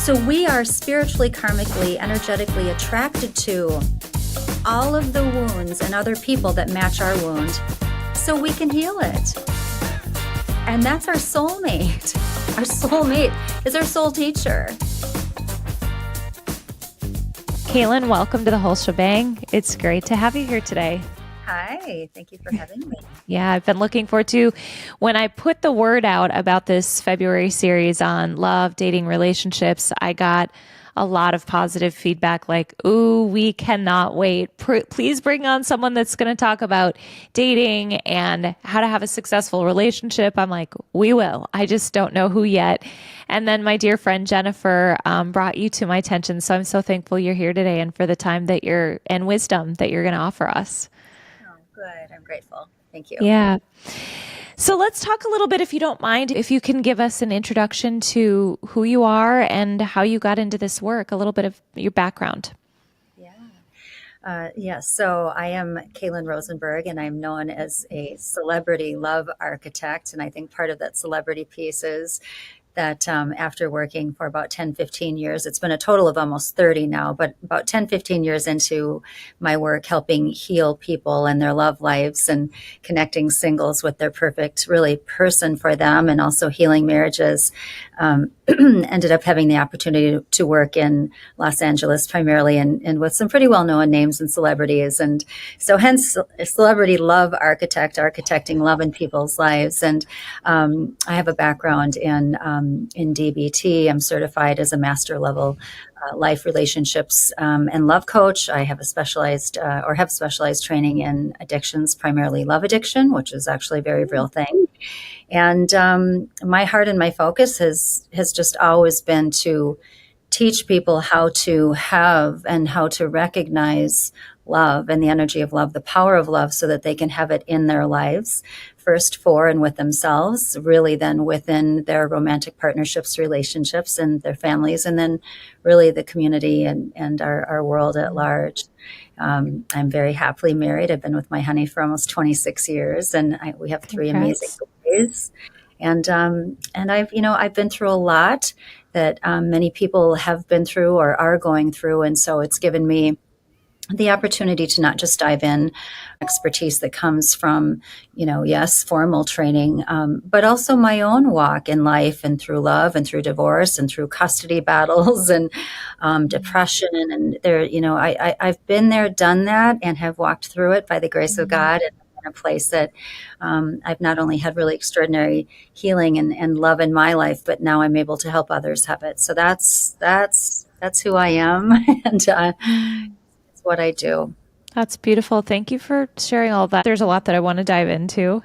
So we are spiritually, karmically, energetically attracted to all of the wounds and other people that match our wound so we can heal it. And that's our soulmate. Our soulmate is our soul teacher. Kailen, welcome to the whole shebang. It's great to have you here today. Hi, thank you for having me. Yeah, I've been looking forward to when I put the word out about this February series on love, dating, relationships. I got a lot of positive feedback like, ooh, we cannot wait. Please bring on someone that's going to talk about dating and how to have a successful relationship. I'm like, we will. I just don't know who yet. And then my dear friend Jennifer brought you to my attention. So I'm so thankful you're here today and for the time that and wisdom that you're going to offer us. Oh, good. I'm grateful. Thank you. Yeah. So let's talk a little bit, if you don't mind, if you can give us an introduction to who you are and how you got into this work, a little bit of your background. Yes. So I am Kailen Rosenberg, and I'm known as a celebrity love architect. And I think part of that celebrity piece is that after working for about 10, 15 years, it's been a total of almost 30 now, but about 10, 15 years into my work helping heal people and their love lives and connecting singles with their perfect, really person for them, and also healing marriages, ended up having the opportunity to work in Los Angeles primarily and with some pretty well-known names and celebrities. And so hence celebrity love architect, architecting love in people's lives. And I have a background in DBT. I'm certified as a master level life relationships and love coach. I have a specialized training in addictions, primarily love addiction, which is actually a very real thing. And my heart and my focus has just always been to teach people how to have and how to recognize love and the energy of love, the power of love, so that they can have it in their lives, first for and with themselves, really then within their romantic partnerships, relationships, and their families, and then really the community and our world at large. I'm very happily married. I've been with my honey for almost 26 years, and we have three amazing boys. And I've been through a lot that many people have been through or are going through, and so it's given me the opportunity to not just dive in expertise that comes from, yes, formal training, but also my own walk in life and through love and through divorce and through custody battles and depression. And there, I've been there, done that, and have walked through it by the grace of God. And in a place that I've not only had really extraordinary healing and love in my life, but now I'm able to help others have it. So that's who I am. And what I do. That's beautiful. Thank you for sharing all of that. There's a lot that I want to dive into.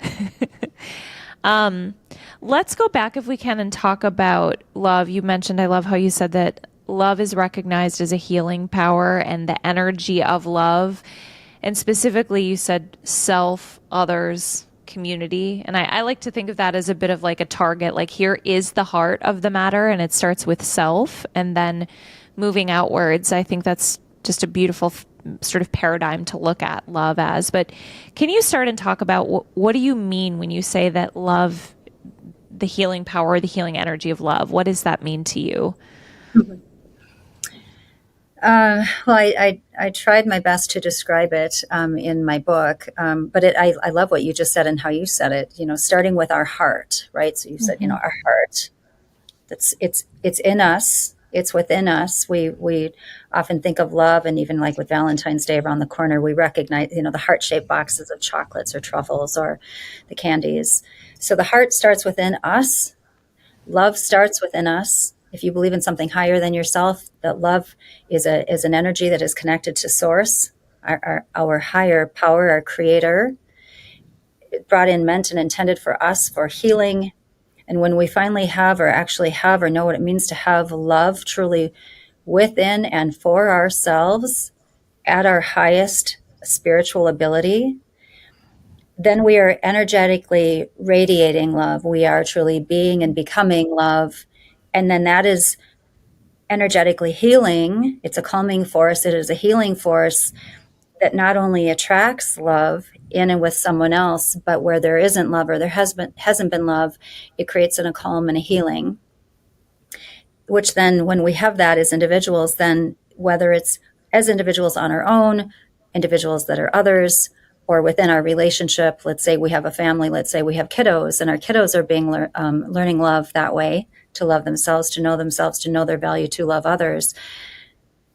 Let's go back if we can and talk about love. You mentioned, I love how you said that love is recognized as a healing power and the energy of love. And specifically, you said self, others, community. And I like to think of that as a bit of like a target, like here is the heart of the matter, and it starts with self and then moving outwards. I think that's just a beautiful sort of paradigm to look at love as. But can you start and talk about what do you mean when you say that love, the healing power, the healing energy of love, what does that mean to you? Well, I tried my best to describe it in my book, but I love what you just said and how you said it, starting with our heart, right? So you said, our heart, it's in us. It's within us. We often think of love, and even like with Valentine's Day around the corner, we recognize, the heart-shaped boxes of chocolates or truffles or the candies. So the heart starts within us. Love starts within us. If you believe in something higher than yourself, that love is an energy that is connected to source, our higher power, our creator, brought in, meant and intended for us for healing. And when we finally have or know what it means to have love truly within and for ourselves at our highest spiritual ability, then we are energetically radiating love. We are truly being and becoming love. And then that is energetically healing. It's a calming force. It is a healing force that not only attracts love in and with someone else, but where there isn't love or there hasn't been love, it creates a calm and a healing. which then when we have that as individuals, then whether it's as individuals on our own, individuals that are others, or within our relationship, let's say we have a family, let's say we have kiddos, and our kiddos are being learning love that way, to love themselves, to know their value, to love others.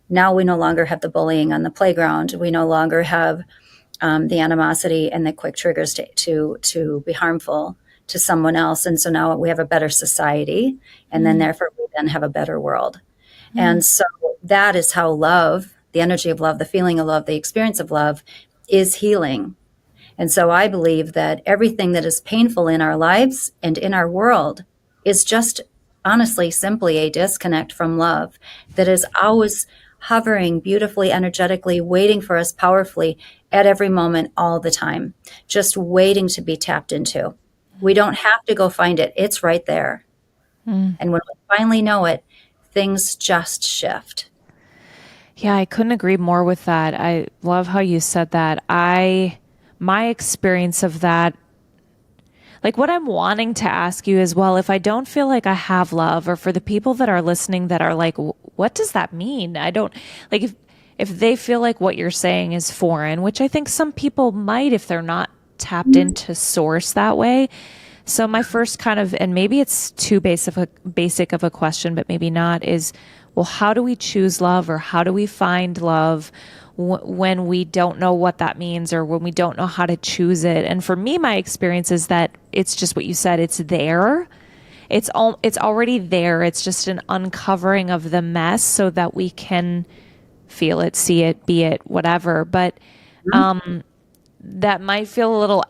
Now we no longer have the bullying on the playground. We no longer have the animosity and the quick triggers to be harmful to someone else. And so now we have a better society, and then therefore we then have a better world. And so that is how love, the energy of love, the feeling of love, the experience of love is healing. And so I believe that everything that is painful in our lives and in our world is just honestly simply a disconnect from love that is always hovering beautifully, energetically, waiting for us powerfully at every moment, all the time, just waiting to be tapped into. We don't have to go find it. It's right there. And when we finally know it, things just shift. Yeah, I couldn't agree more with that. I love how you said that. My experience of that, like what I'm wanting to ask you as well, if I don't feel like I have love, or for the people that are listening that are like, what does that mean? I don't like if they feel like what you're saying is foreign, which I think some people might if they're not tapped into source that way. So my first kind of, and maybe it's too basic of a question, but maybe not, is, well, how do we choose love, or how do we find love when we don't know what that means, or when we don't know how to choose it? And for me, my experience is that it's just what you said. It's there. It's already there. It's just an uncovering of the mess so that we can feel it, see it, be it, whatever. But that might feel a little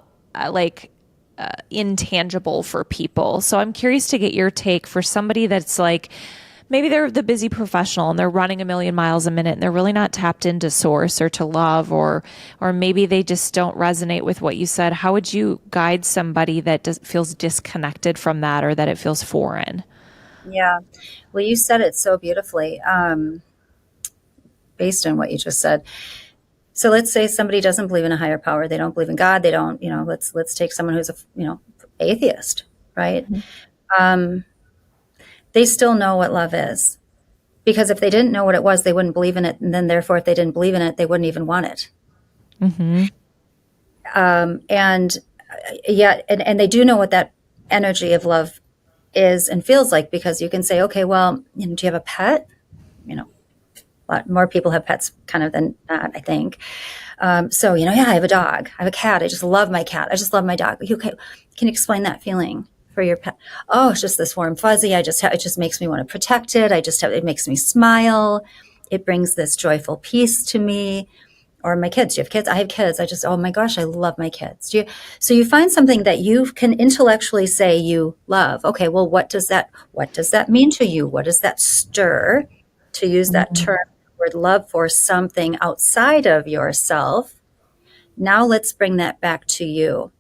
intangible for people. So I'm curious to get your take for somebody that's like, maybe they're the busy professional and they're running a million miles a minute and they're really not tapped into source or to love, or maybe they just don't resonate with what you said. How would you guide somebody that feels disconnected from that, or that it feels foreign? Yeah. Well, you said it so beautifully, based on what you just said. So let's say somebody doesn't believe in a higher power. They don't believe in God. They don't, let's take someone who's atheist, right? They still know what love is, because if they didn't know what it was, they wouldn't believe in it. And then therefore, if they didn't believe in it, they wouldn't even want it. And yeah, and they do know what that energy of love is and feels like, because you can say, okay, well, do you have a pet? A lot more people have pets kind of than not, I think. So, yeah, I have a dog. I have a cat. I just love my cat. I just love my dog. Okay, can you explain that feeling for your pet? Oh, it's just this warm fuzzy. It just makes me want to protect it. It makes me smile. It brings this joyful peace to me. Or my kids. Do you have kids? I have kids. Oh my gosh, I love my kids. So you find something that you can intellectually say you love. Okay, well, what does that mean to you? What does that stir, to use that term, word love, for something outside of yourself? Now let's bring that back to you.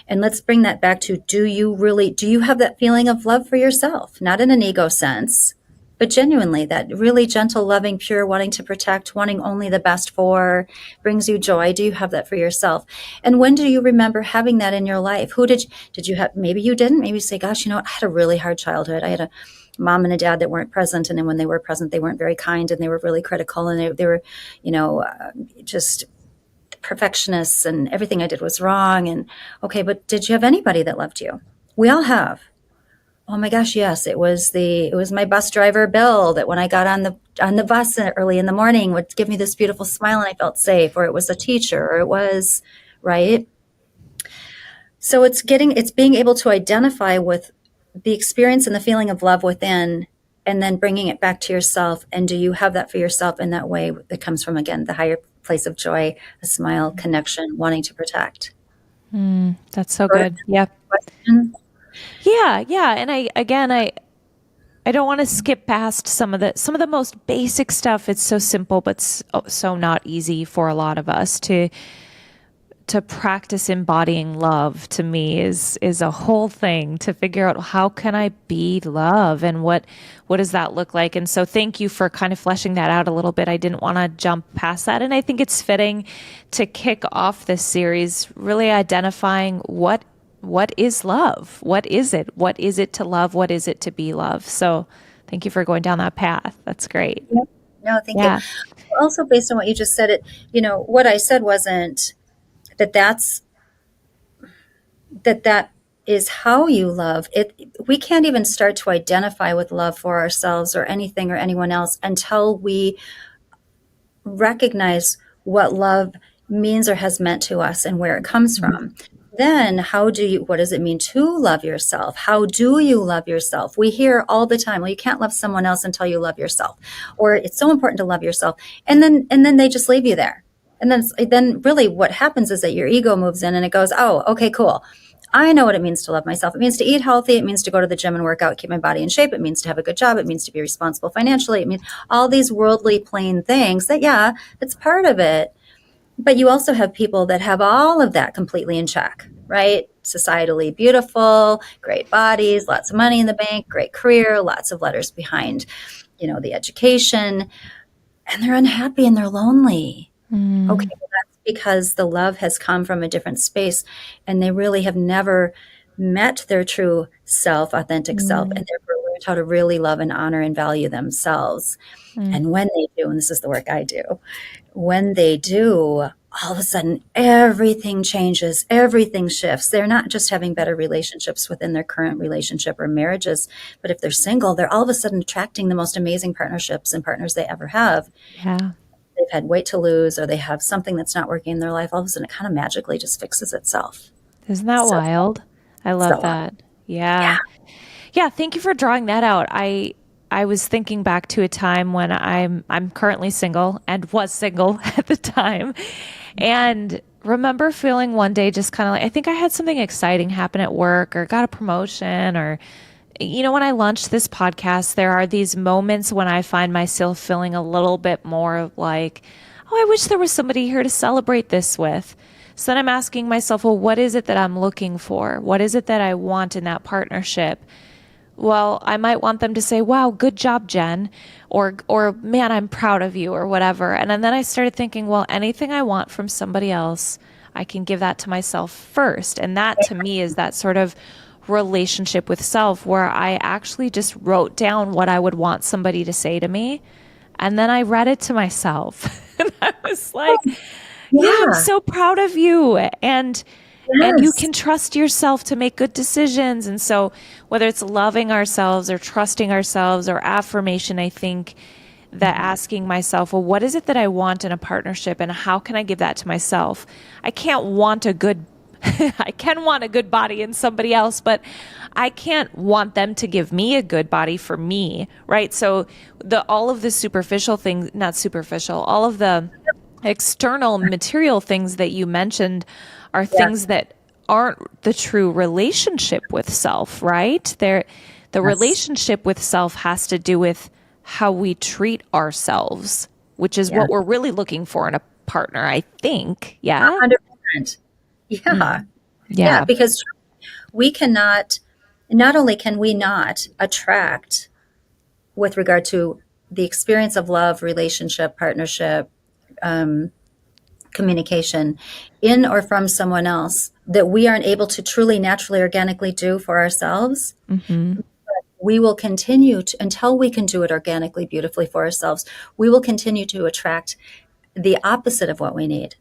And let's bring that back to, do you have that feeling of love for yourself? Not in an ego sense, but genuinely, that really gentle, loving, pure, wanting to protect, wanting only the best for, brings you joy. Do you have that for yourself? And when do you remember having that in your life? Who did you have? Maybe you didn't. Maybe you say, gosh, I had a really hard childhood. I had a mom and a dad that weren't present. And then when they were present, they weren't very kind, and they were really critical, and they were, just perfectionists, and everything I did was wrong. And okay, but did you have anybody that loved you? We all have. Oh my gosh, yes. It was my bus driver, Bill, that when I got on the bus early in the morning would give me this beautiful smile and I felt safe. Or it was a teacher, or it was, right? So it's being able to identify with the experience and the feeling of love within, and then bringing it back to yourself. And do you have that for yourself in that way that comes from, again, the higher place of joy, a smile, connection, wanting to protect? That's so good. Yep. Question? Yeah. And I don't want to skip past some of the most basic stuff. It's so simple, but so not easy for a lot of us to practice. Embodying love, to me, is a whole thing, to figure out, how can I be love, and what does that look like? And so thank you for kind of fleshing that out a little bit. I didn't want to jump past that. And I think it's fitting to kick off this series really identifying what is love? What is it? What is it to love? What is it to be love? So Thank you for going down that path. That's great. Yeah. No, thank you. Yeah. Also, based on what you just said, what I said wasn't that that is how you love it. We can't even start to identify with love for ourselves or anything or anyone else until we recognize what love means or has meant to us and where it comes from. Then what does it mean to love yourself? How do you love yourself? We hear all the time, well, you can't love someone else until you love yourself, or it's so important to love yourself. And then they just leave you there. And then really what happens is that your ego moves in and it goes, oh, okay, cool. I know what it means to love myself. It means to eat healthy. It means to go to the gym and work out, keep my body in shape. It means to have a good job. It means to be responsible financially. It means all these worldly plain things that, yeah, it's part of it. But you also have people that have all of that completely in check, right? Societally beautiful, great bodies, lots of money in the bank, great career, lots of letters behind, the education, and they're unhappy and they're lonely. Okay, well, that's because the love has come from a different space and they really have never met their true self, authentic self, and therefore learned how to really love and honor and value themselves. And when they do, and this is the work I do, when they do, all of a sudden everything changes, everything shifts. They're not just having better relationships within their current relationship or marriages, but if they're single, they're all of a sudden attracting the most amazing partnerships and partners they ever have. Yeah. They've had weight to lose or they have something that's not working in their life, all of a sudden it kind of magically just fixes itself. Isn't that So, wild? I love so that. Yeah. yeah. Yeah, thank you for drawing that out. I was thinking back to a time when I'm currently single and was single at the time. And remember feeling one day just kind of like I think I had something exciting happen at work or got a promotion or when I launched this podcast, there are these moments when I find myself feeling a little bit more like, oh, I wish there was somebody here to celebrate this with. So then I'm asking myself, well, what is it that I'm looking for? What is it that I want in that partnership? Well, I might want them to say, wow, good job, Jen, or man, I'm proud of you, or whatever. And then I started thinking, well, anything I want from somebody else, I can give that to myself first. And that to me is that sort of relationship with self where I actually just wrote down what I would want somebody to say to me. And then I read it to myself. And I was like, yeah, I'm Yeah. so proud of you. And you Yes. can trust yourself to make good decisions. And so whether it's loving ourselves or trusting ourselves or affirmation, I think that asking myself, well, what is it that I want in a partnership and how can I give that to myself? I can't want a good I can want a good body in somebody else, but I can't want them to give me a good body for me, right? So all of the superficial things, not superficial, all of the external material things that you mentioned are Yeah. things that aren't the true relationship with self, right? The Yes. relationship with self has to do with how we treat ourselves, which is Yeah. what we're really looking for in a partner, I think. Yeah. 100%. Yeah. Yeah. Yeah. Because we cannot, not only can we not attract with regard to the experience of love, relationship, partnership, communication in or from someone else that we aren't able to truly, naturally, organically do for ourselves, Hmm. we will continue to, until we can do it organically, beautifully for ourselves, we will continue to attract the opposite of what we need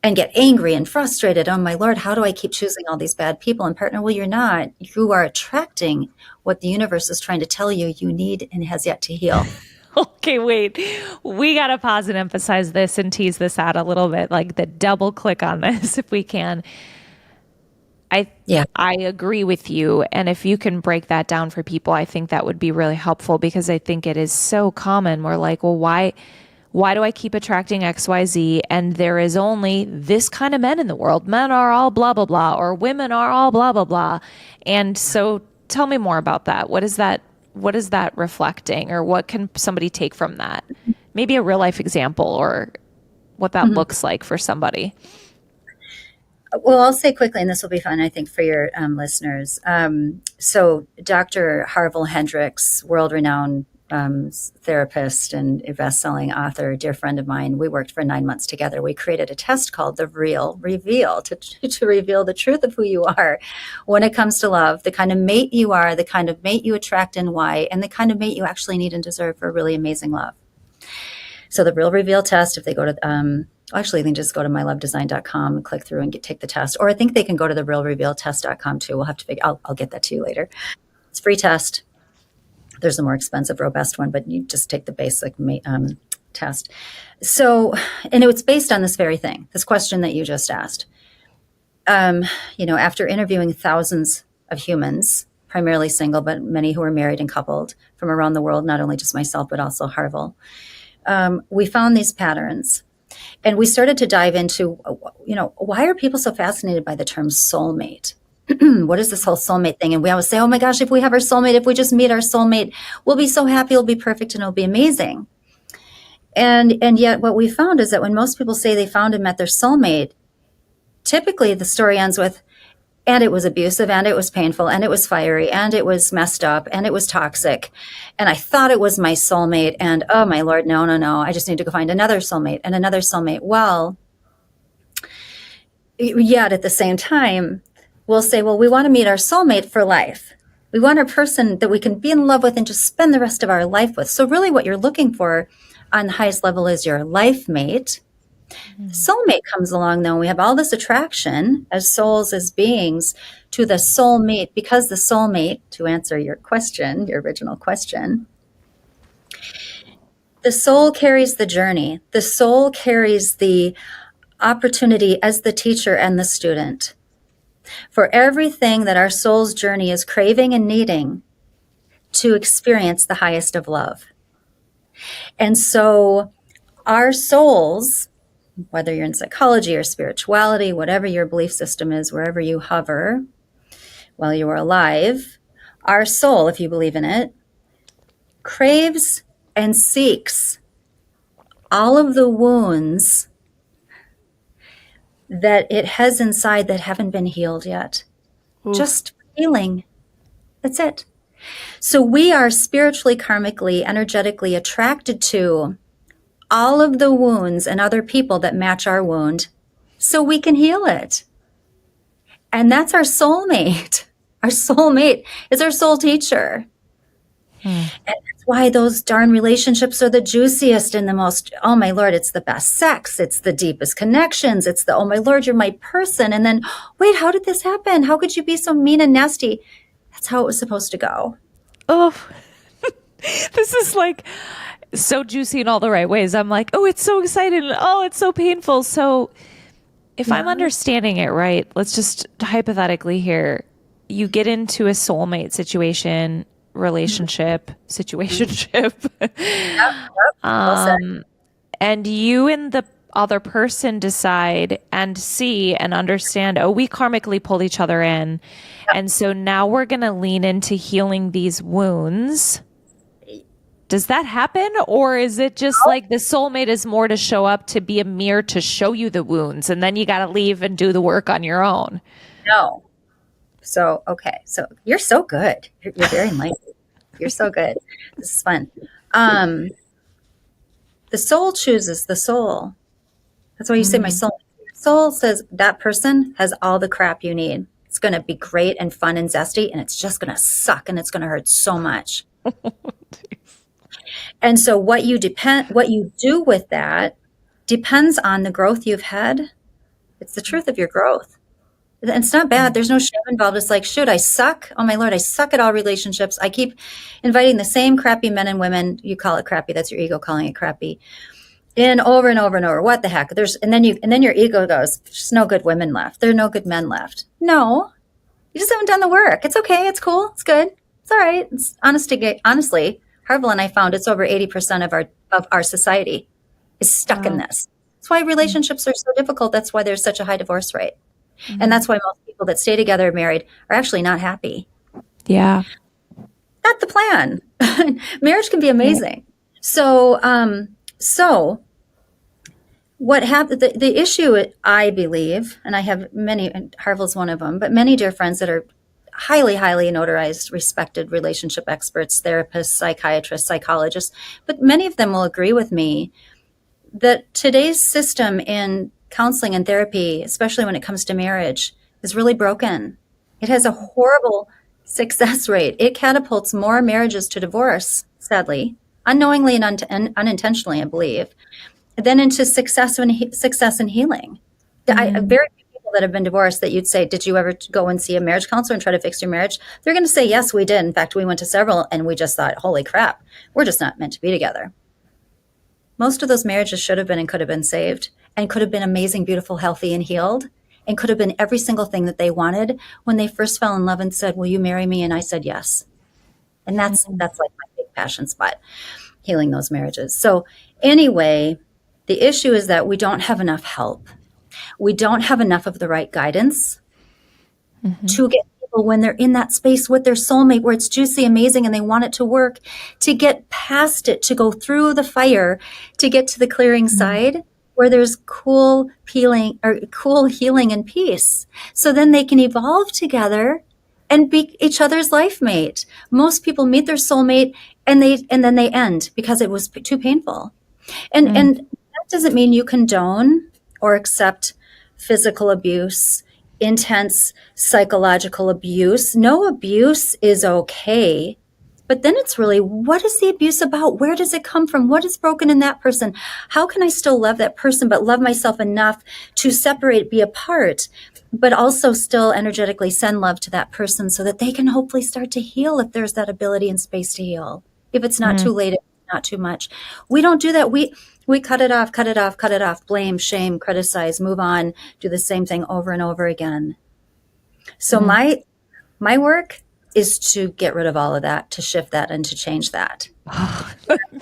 and get angry and frustrated. Oh my Lord, how do I keep choosing all these bad people and partner? Well, you're not. You are attracting what the universe is trying to tell you you need and has yet to heal. Okay, wait. We got to pause and emphasize this and tease this out a little bit, like the double click on this if we can. I Yeah. I agree with you, and if you can break that down for people, I think that would be really helpful because I think it is so common. We're like, well, why do I keep attracting XYZ and there is only this kind of men in the world? Men are all blah blah blah or women are all blah blah blah. And so tell me more about that. What is that reflecting or what can somebody take from that? Maybe a real life example or what that Mhm. looks like for somebody. Well, I'll say quickly, and this will be fun, I think, for your listeners. So, Dr. Harville Hendricks, world renowned therapist and a best-selling author, a dear friend of mine. We worked for 9 months together. We created a test called the Real Reveal to reveal the truth of who you are when it comes to love, the kind of mate you are, the kind of mate you attract and why, and the kind of mate you actually need and deserve for really amazing love. So the Real Reveal test, if they go to, actually, they can just go to mylovedesign.com and click through and take the test. Or I think they can go to the realrevealtest.com too. We'll have to figure, I'll get that to you later. It's a free test. There's a more expensive, robust one, but you just take the basic test. So, and it's based on this very thing, this question that you just asked. After interviewing thousands of humans, primarily single, but many who are married and coupled from around the world, not only just myself, but also Harville, we found these patterns. And we started to dive into, why are people so fascinated by the term soulmate? What is this whole soulmate thing? And we always say, oh my gosh, if we have our soulmate, if we just meet our soulmate, we'll be so happy, it'll be perfect, and it'll be amazing. And yet what we found is that when most people say they found and met their soulmate, typically the story ends with, and it was abusive, and it was painful, and it was fiery, and it was messed up, and it was toxic. And I thought it was my soulmate, and oh my Lord, no. I just need to go find another soulmate and another soulmate. Well, yet at the same time, we'll say, well, we want to meet our soulmate for life. We want a person that we can be in love with and just spend the rest of our life with. So really what you're looking for on the highest level is your life mate. Soulmate comes along, though, and we have all this attraction as souls, as beings, to the soulmate, because the soulmate, to answer your question, your original question, the soul carries the journey. The soul carries the opportunity as the teacher and the student for everything that our soul's journey is craving and needing to experience the highest of love. And so our souls, whether you're in psychology or spirituality, whatever your belief system is, wherever you hover while you are alive, our soul, if you believe in it, craves and seeks all of the wounds that it has inside that haven't been healed yet. Ooh. Just healing. That's it. So we are spiritually, karmically, energetically attracted to all of the wounds and other people that match our wound so we can heal it. And that's our soulmate. Our soulmate is our soul teacher. And that's why those darn relationships are the juiciest and the most, oh my Lord, it's the best sex. It's the deepest connections. It's the, oh my Lord, you're my person. And then, wait, how did this happen? How could you be so mean and nasty? That's how it was supposed to go. Oh, this is like so juicy in all the right ways. I'm like, oh, it's so exciting. Oh, it's so painful. So if I'm understanding it right, let's just hypothetically here, you get into a soulmate relationship, and you and the other person decide and see and understand, oh, we karmically pulled each other in. Yep. And so now we're going to lean into healing these wounds. Does that happen? Or is it just like the soulmate is more to show up to be a mirror to show you the wounds, and then you got to leave and do the work on your own? No. So, okay. So you're so good. You're very enlightened. You're so good. This is fun. The soul chooses the soul. That's why you say my soul. Soul says that person has all the crap you need. It's going to be great and fun and zesty, and it's just going to suck, and it's going to hurt so much. And so what you do with that depends on the growth you've had. It's the truth of your growth. And it's not bad. There's no shame involved. It's like, shoot, I suck. Oh my Lord, I suck at all relationships. I keep inviting the same crappy men and women. You call it crappy. That's your ego calling it crappy. In over and over and over. What the heck? And then your ego goes, there's no good women left. There are no good men left. No, you just haven't done the work. It's okay. It's cool. It's good. It's all right. It's honestly, Harville and I found it's over 80% of our society is stuck in this. That's why relationships are so difficult. That's why there's such a high divorce rate. And that's why most people that stay together married are actually not happy. Yeah. Not the plan. Marriage can be amazing. Yeah. So what happened, the issue, I believe, and I have many, and Harville's one of them, but many dear friends that are highly, highly notarized, respected relationship experts, therapists, psychiatrists, psychologists, but many of them will agree with me that today's system in counseling and therapy, especially when it comes to marriage, is really broken. It has a horrible success rate. It catapults more marriages to divorce, sadly, unknowingly and unintentionally, I believe, than into success and healing. Mm. Very few people that have been divorced that you'd say, did you ever go and see a marriage counselor and try to fix your marriage? They're going to say, yes, we did. In fact, we went to several and we just thought, holy crap, we're just not meant to be together. Most of those marriages should have been and could have been saved and could have been amazing, beautiful, healthy, and healed and could have been every single thing that they wanted when they first fell in love and said, will you marry me? And I said, yes. And that's like my big passion spot, healing those marriages. So anyway, the issue is that we don't have enough help. We don't have enough of the right guidance Mm-hmm. to get people when they're in that space with their soulmate where it's juicy, amazing, and they want it to work, to get past it, to go through the fire, to get to the clearing side where there's cool healing and peace. So then they can evolve together and be each other's life mate. Most people meet their soulmate and then they end because it was too painful. And that doesn't mean you condone or accept physical abuse, intense psychological abuse. No abuse is okay. But then it's really, what is the abuse about? Where does it come from? What is broken in that person? How can I still love that person, but love myself enough to separate, be apart, but also still energetically send love to that person so that they can hopefully start to heal if there's that ability and space to heal. If it's not too late, it's not too much. We don't do that. We cut it off, cut it off, cut it off, blame, shame, criticize, move on, do the same thing over and over again. So my work is to get rid of all of that, to shift that, and to change that.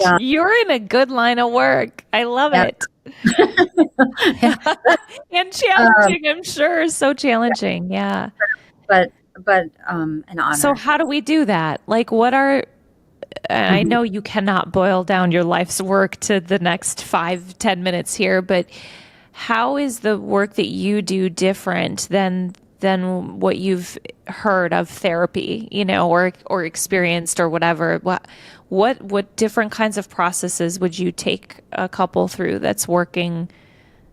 Yeah, You're in a good line of work. I love yeah, it. yeah. And Um, challenging, I'm sure. So challenging. Yeah. but an So honor. how do we do that? Like, what are, I Mhm. know you cannot boil down your life's work to the next 5, 10 minutes here, but how is the work that you do different than what you've heard of therapy, or experienced or whatever? What different kinds of processes would you take a couple through that's working?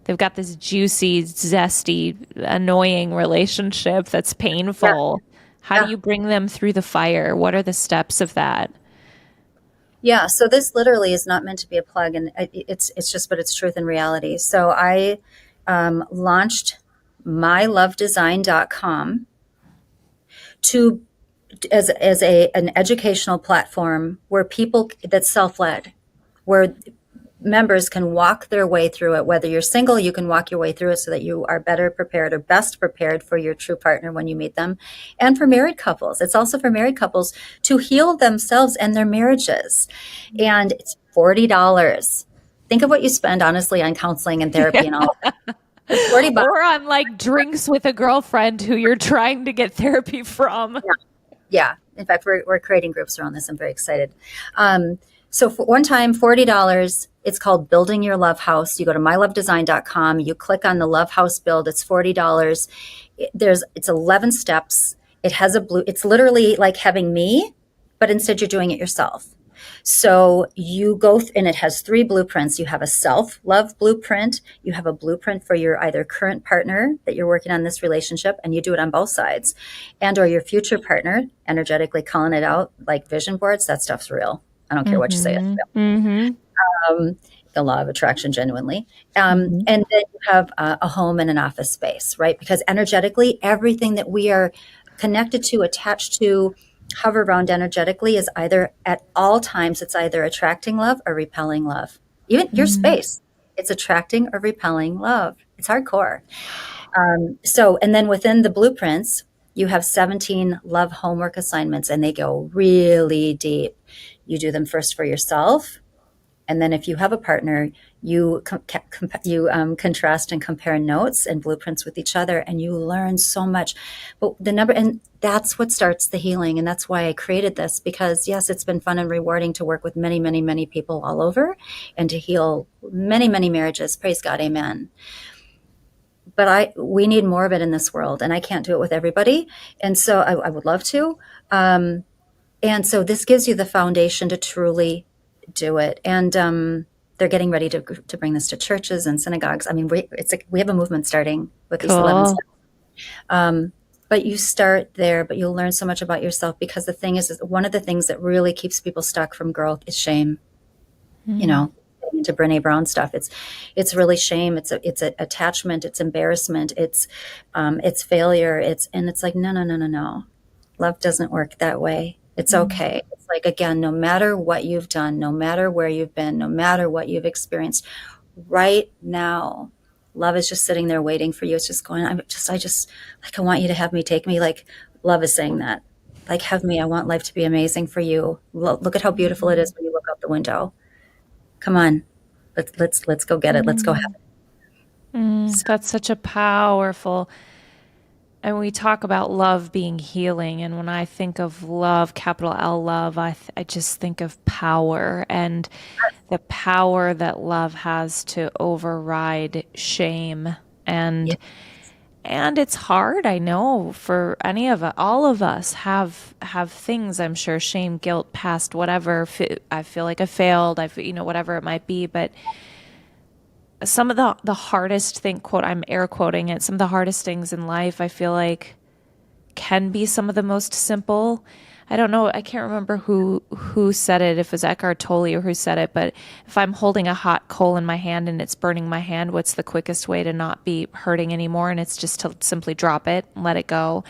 They've got this juicy, zesty, annoying relationship that's Yeah, painful. How do yeah, you bring them through the fire? What are the steps of that? yeah. So this literally is not meant to be a plug, and it's just, but it's truth and reality. So I launched mylovedesign.com to as an educational platform where people that's self-led, where members can walk their way through it. Whether you're single, you can walk your way through it so that you are better prepared or best prepared for your true partner when you meet them. And for married couples, it's also for married couples to heal themselves and their marriages. And it's $40. Think of what you spend honestly on counseling and therapy and all of that. It's 40 bucks. Or on like drinks with a girlfriend who you're trying to get therapy from. Yeah. Yeah. In fact, we're creating groups around this. I'm very excited. So for one time, $40. It's called Building Your Love House. You go to mylovedesign.com. You click on the Love House build. It's $40. It's 11 steps. It has it's literally like having me, but instead you're doing it yourself. So you go, and it has 3 blueprints. You have a self love blueprint. You have a blueprint for your either current partner that you're working on this relationship, and you do it on both sides, and or your future partner, energetically calling it out like vision boards. That stuff's real. I don't care what you say. It's Mm-hmm. real. Mm-hmm. The law of attraction, genuinely. Mm-hmm. And then you have a home and an office space, right? Because energetically, everything that we are connected to, attached to, hover around energetically is either at all times, it's either attracting love or repelling love. Even your space, it's attracting or repelling love. It's hardcore. And then within the blueprints, you have 17 love homework assignments, and they go really deep. You do them first for yourself. And then if you have a partner, you contrast and compare notes and blueprints with each other, and you learn so much. But and that's what starts the healing. And that's why I created this, because yes, it's been fun and rewarding to work with many, many, many people all over and to heal many, many marriages. Praise God. Amen. but we need more of it in this world, and I can't do it with everybody. And so I would love to. Um, and so this gives you the foundation to truly do it. And they're getting ready to bring this to churches and synagogues. I mean, we have a movement starting with these 11 Cool. steps. Um, but you start there, but you'll learn so much about yourself, because the thing is one of the things that really keeps people stuck from growth is shame. You Mm. know, getting into Brene Brown stuff. It's really shame. It's a attachment. It's embarrassment. It's failure. It's like, no, no, no, no, no. Love doesn't work that way. It's Mm. okay. It's like, again, no matter what you've done, no matter where you've been, no matter what you've experienced, right now, love is just sitting there waiting for you. It's just going, like, I want you to have me, take me. Like, love is saying that. Like, have me. I want life to be amazing for you. Look at how beautiful it is when you look out the window. Come on. Let's go get it. Let's go have Mm. it. Mm. So, That's such a powerful, and we talk about love being healing. And when I think of love, capital L love, I just think of power and the power that love has to override shame. yeah, And it's hard, I know, for any of all of us have things, I'm sure, shame, guilt, past, whatever. I feel like I failed, whatever it might be. But some of the hardest thing, quote, I'm air quoting it, some of the hardest things in life, I feel like can be some of the most simple. I don't know, I can't remember who said it, if it was Eckhart Tolle or who said it, but if I'm holding a hot coal in my hand and it's burning my hand, what's the quickest way to not be hurting anymore? And it's just to simply drop it and let it go.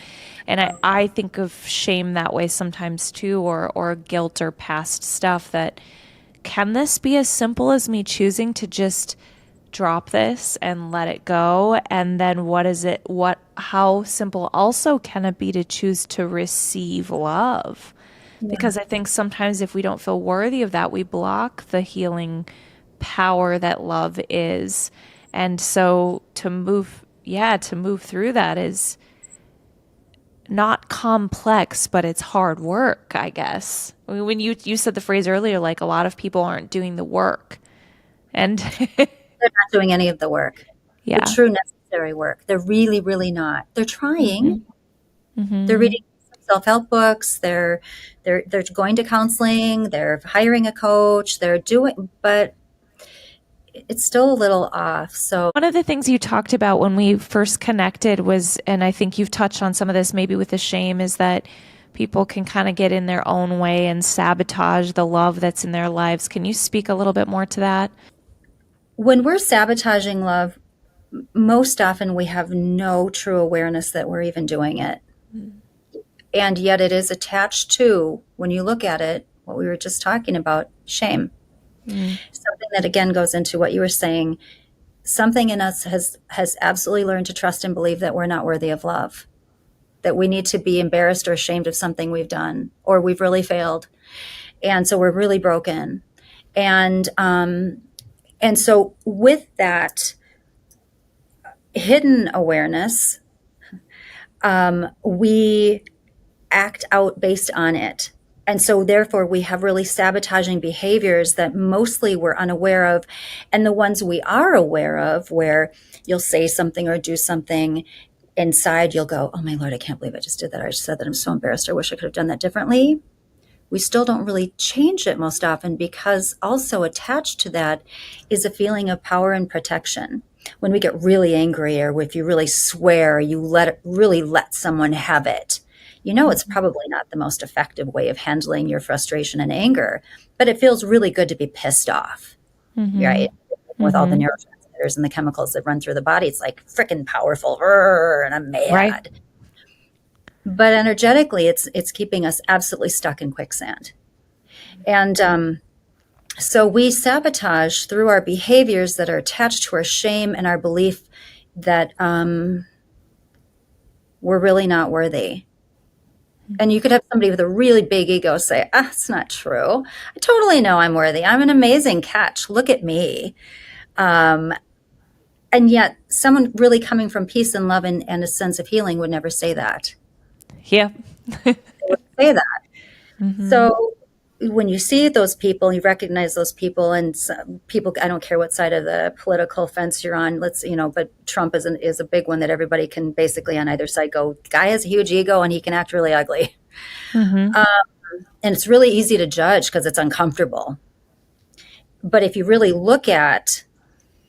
And I think of shame that way sometimes too, or guilt or past stuff, that can this be as simple as me choosing to just drop this and let it go? And then how simple also can it be to choose to receive love? yeah, Because I think sometimes if we don't feel worthy of that, we block the healing power that love is. And so to move through that is not complex, but it's hard work, I guess. I mean, when you said the phrase earlier, like a lot of people aren't doing the work. And they're not doing any of the work, the yeah. true necessary work. They're really, really not. They're trying. Mhm. They're Mhm. reading self-help books. They're going to counseling. They're hiring a coach. They're doing, but it's still a little off. So One of the things you talked about when we first connected was, and I think you've touched on some of this maybe with the shame, is that people can kind of get in their own way and sabotage the love that's in their lives. Can you speak a little bit more to that? when we're sabotaging love, most often we have no true awareness that we're even doing it. And yet it is attached to, when you look at it, what we were just talking about, shame. Mm. Something that again goes into what you were saying. Something in us has absolutely learned to trust and believe that we're not worthy of love, that we need to be embarrassed or ashamed of something we've done, or we've really failed. And so we're really broken. And and so with that hidden awareness, we act out based on it. And so, therefore, we have really sabotaging behaviors that mostly we're unaware of. And the ones we are aware of, where you'll say something or do something, inside you'll go, oh my Lord, I can't believe I just did that. I just said that. I'm so embarrassed. I wish I could have done that differently. We still don't really change it most often, because also attached to that is a feeling of power and protection. When we get really angry, or if you really swear, you really let someone have it. You know, it's probably not the most effective way of handling your frustration and anger, but it feels really good to be pissed off, Mhm. right? With all the Mhm. neurotransmitters and the chemicals that run through the body, it's like freaking powerful, and I'm Right. mad. But energetically, it's keeping us absolutely stuck in quicksand. And so we sabotage through our behaviors that are attached to our shame and our belief that we're really not worthy. And you could have somebody with a really big ego say, ah, it's not true. I totally know I'm worthy. I'm an amazing catch. Look at me. Um, and yet, someone really coming from peace and love and a sense of healing would never say that. Yep. They would say that. Mhm. So when you see those people, you recognize those people, and people, I don't care what side of the political fence you're on, but Trump is a big one that everybody can basically on either side go, guy has a huge ego and he can act really ugly. Mm-hmm. Um, and it's really easy to judge because it's uncomfortable. But if you really look at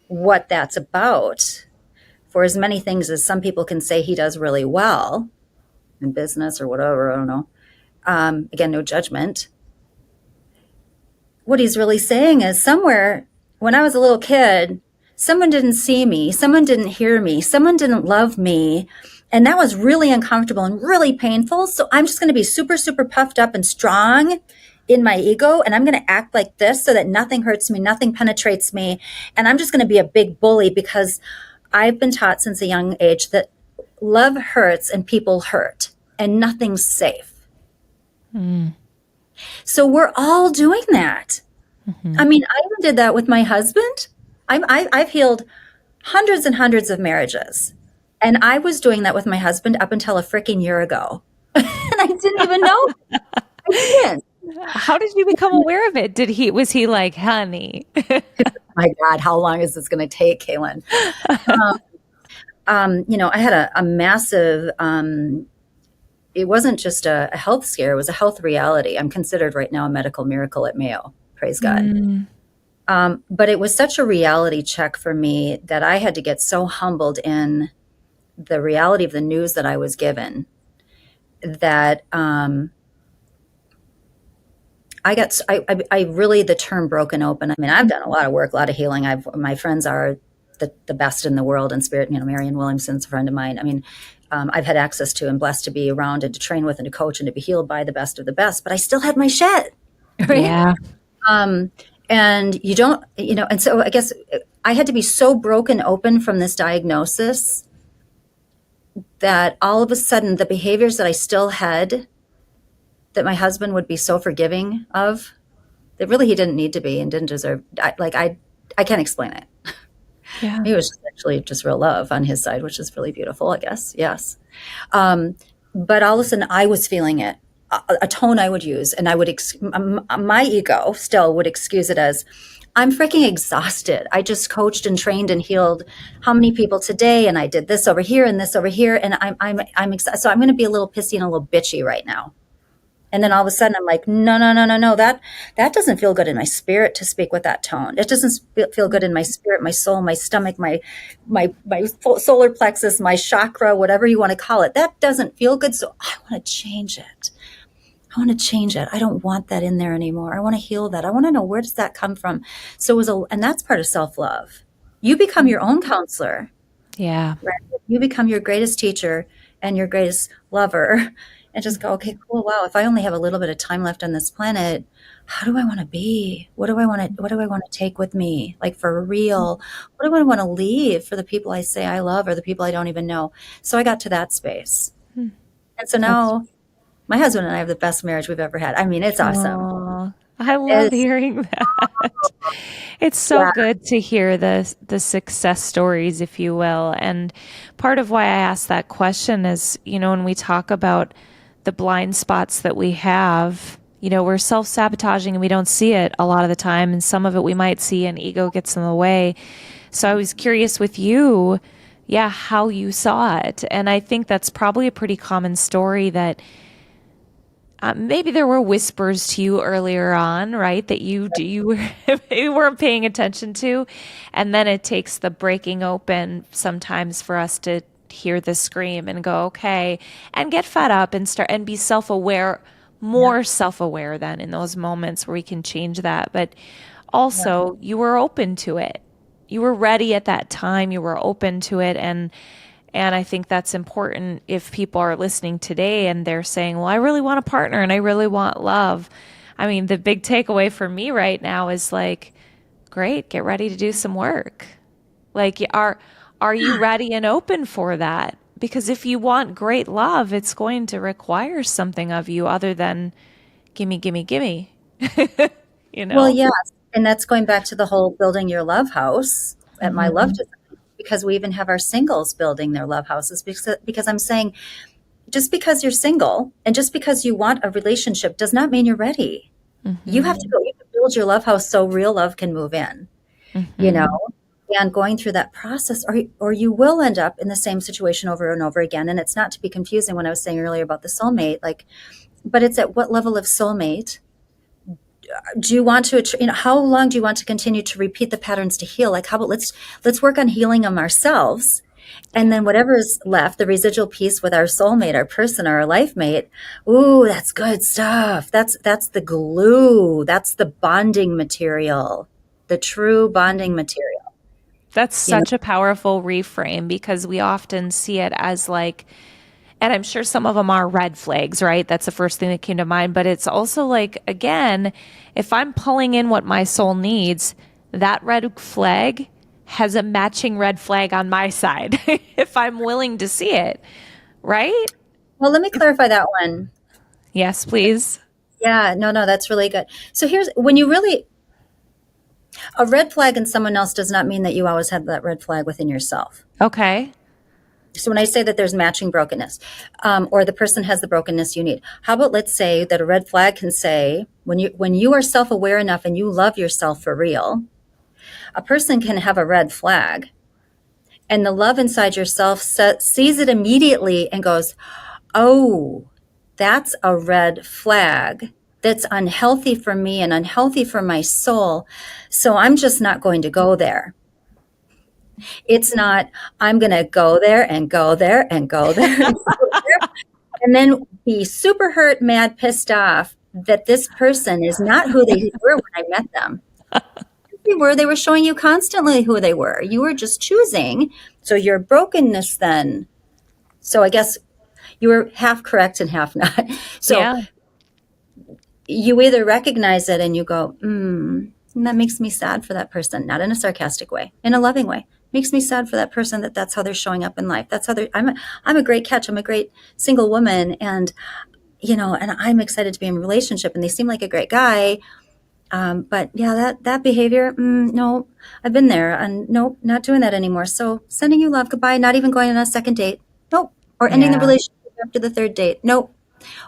what that's about, for as many things as some people can say he does really well in business or whatever, I don't know. Again, no judgment. What he's really saying is somewhere when I was a little kid, someone didn't see me, someone didn't hear me, someone didn't love me. And that was really uncomfortable and really painful. So I'm just going to be super, super puffed up and strong in my ego. And I'm going to act like this so that nothing hurts me, nothing penetrates me. And I'm just going to be a big bully because I've been taught since a young age that love hurts and people hurt and nothing's safe. Mm. So we're all doing that. Mm-hmm. I mean, I even did that with my husband. I've healed hundreds and hundreds of marriages. And I was doing that with my husband up until a freaking year ago. And I didn't even know. I didn't. How did you become aware of it? Was he like, honey? My God, how long is this going to take, Kailen? I had a massive, it wasn't just a health scare, it was a health reality. I'm considered right now a medical miracle at Mayo. Praise God. Mm. But it was such a reality check for me that I had to get so humbled in the reality of the news that I was given that I really, the term broken open. I mean, I've done a lot of work, a lot of healing. My friends are the best in the world in spirit. Marianne Williamson's a friend of mine. I mean, I've had access to and blessed to be around and to train with and to coach and to be healed by the best of the best, but I still had my shit. Right? Yeah. And you don't, and so I guess I had to be so broken open from this diagnosis that all of a sudden the behaviors that I still had that my husband would be so forgiving of, that really he didn't need to be and didn't deserve. I can't explain it. Yeah. It was just actually just real love on his side, which is really beautiful, I guess. Yes. But all of a sudden I was feeling it, a tone I would use, and I would, my ego still would excuse it as, I'm freaking exhausted. I just coached and trained and healed how many people today, and I did this over here and this over here, and I'm exhausted. So I'm going to be a little pissy and a little bitchy right now. And then all of a sudden I'm like, no, that doesn't feel good in my spirit to speak with that tone. It doesn't feel good in my spirit, my soul, my stomach, my solar plexus, my chakra, whatever you want to call it. That doesn't feel good. So I want to change it. I don't want that in there anymore. I want to heal that. I want to know, where does that come from? So and that's part of self-love. You become your own counselor. Yeah. Right? You become your greatest teacher and your greatest lover. And just go, okay, cool. Wow. If I only have a little bit of time left on this planet, how do I want to be? What do I want to take with me? Like, for real, what do I want to leave for the people I say I love or the people I don't even know? So I got to that space. And so now my husband and I have the best marriage we've ever had. I mean, it's awesome. Aww, I love hearing that. It's so good to hear the success stories, if you will. And part of why I asked that question is, when we talk about the blind spots that we have, we're self-sabotaging and we don't see it a lot of the time. And some of it we might see and ego gets in the way. So I was curious with you, how you saw it. And I think that's probably a pretty common story that maybe there were whispers to you earlier on, right? That you weren't paying attention to. And then it takes the breaking open sometimes for us to hear the scream and go, okay, and get fed up and start and be self-aware, more self-aware then in those moments where we can change that. But also you were open to it. You were ready at that time. You were open to it. And I think that's important if people are listening today and they're saying, well, I really want a partner and I really want love. I mean, the big takeaway for me right now is like, great, get ready to do some work. Like, are you ready and open for that? Because if you want great love, it's going to require something of you other than gimme, gimme, gimme. Well, yes. And that's going back to the whole building your love house at my love design, because we even have our singles building their love houses, because I'm saying, just because you're single and just because you want a relationship does not mean you're ready. You have to Mm-hmm. go, you have to build your love house so real love can move in, you know, Mm-hmm. and going through that process, or you will end up in the same situation over and over again. And it's not to be confusing when I was saying earlier about the soulmate, like, but it's at what level of soulmate do you want to, how long do you want to continue to repeat the patterns to heal? Like, how about let's work on healing them ourselves. And then whatever is left, the residual piece with our soulmate, our person, our life mate, ooh, that's good stuff. That's the glue. That's the bonding material, the true bonding material. That's You know, such a powerful reframe because we often see it as like, and I'm sure some of them are red flags, right? That's the first thing that came to mind. But it's also like, again, if I'm pulling in what my soul needs, that red flag has a matching red flag on my side if I'm willing to see it, right? well, let me clarify that one. Yes, please. Yeah, no, that's really good. So here's when you really, a red flag in someone else does not mean that you always have that red flag within yourself. Okay. So when I say that there's matching brokenness, or the person has the brokenness you need, how about let's say that a red flag can say when you are self-aware enough and you love yourself for real, a person can have a red flag, and the love inside yourself sees it immediately and goes, "Oh, that's a red flag. That's unhealthy for me and unhealthy for my soul. So I'm just not going to go there." It's not, I'm going to go there and go there and go there and go there, and then be super hurt, mad, pissed off that this person is not who they were when I met them. They were showing you constantly who they were. You were just choosing. So your brokenness then. So I guess you were half correct and half not. So Yeah. you either recognize it and you go, that makes me sad for that person, not in a sarcastic way, in a loving way. Makes me sad for that person that that's how they're showing up in life. That's how I'm a great catch. I'm a great single woman. And, and I'm excited to be in a relationship and they seem like a great guy. But yeah, that behavior, no, I've been there and nope, not doing that anymore. So sending you love, goodbye, not even going on a second date. Nope. Or ending the Yeah. relationship after the third date. Nope.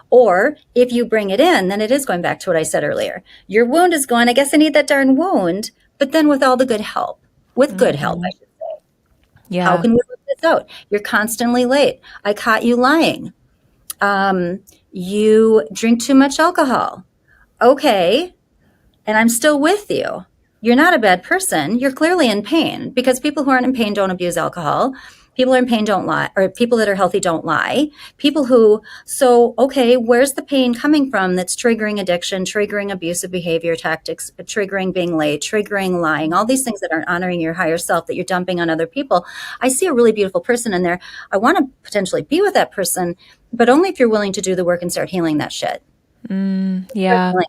Or if you bring it in, then it is going back to what I said earlier. Your wound is gone. I guess I need that darn wound, but then with all the good help, with good help, I Hmm. should say. How Yeah. can we work this out? You're constantly late. I caught you lying. Um, you drink too much alcohol. Okay. And I'm still with you. You're not a bad person. You're clearly in pain because people who aren't in pain don't abuse alcohol. People who are in pain don't lie, or people that are healthy don't lie. Okay, where's the pain coming from that's triggering addiction, triggering abusive behavior tactics, triggering being late, triggering lying, all these things that aren't honoring your higher self that you're dumping on other people. I see a really beautiful person in there. I want to potentially be with that person, but only if you're willing to do the work and start healing that shit. Start Yeah. healing,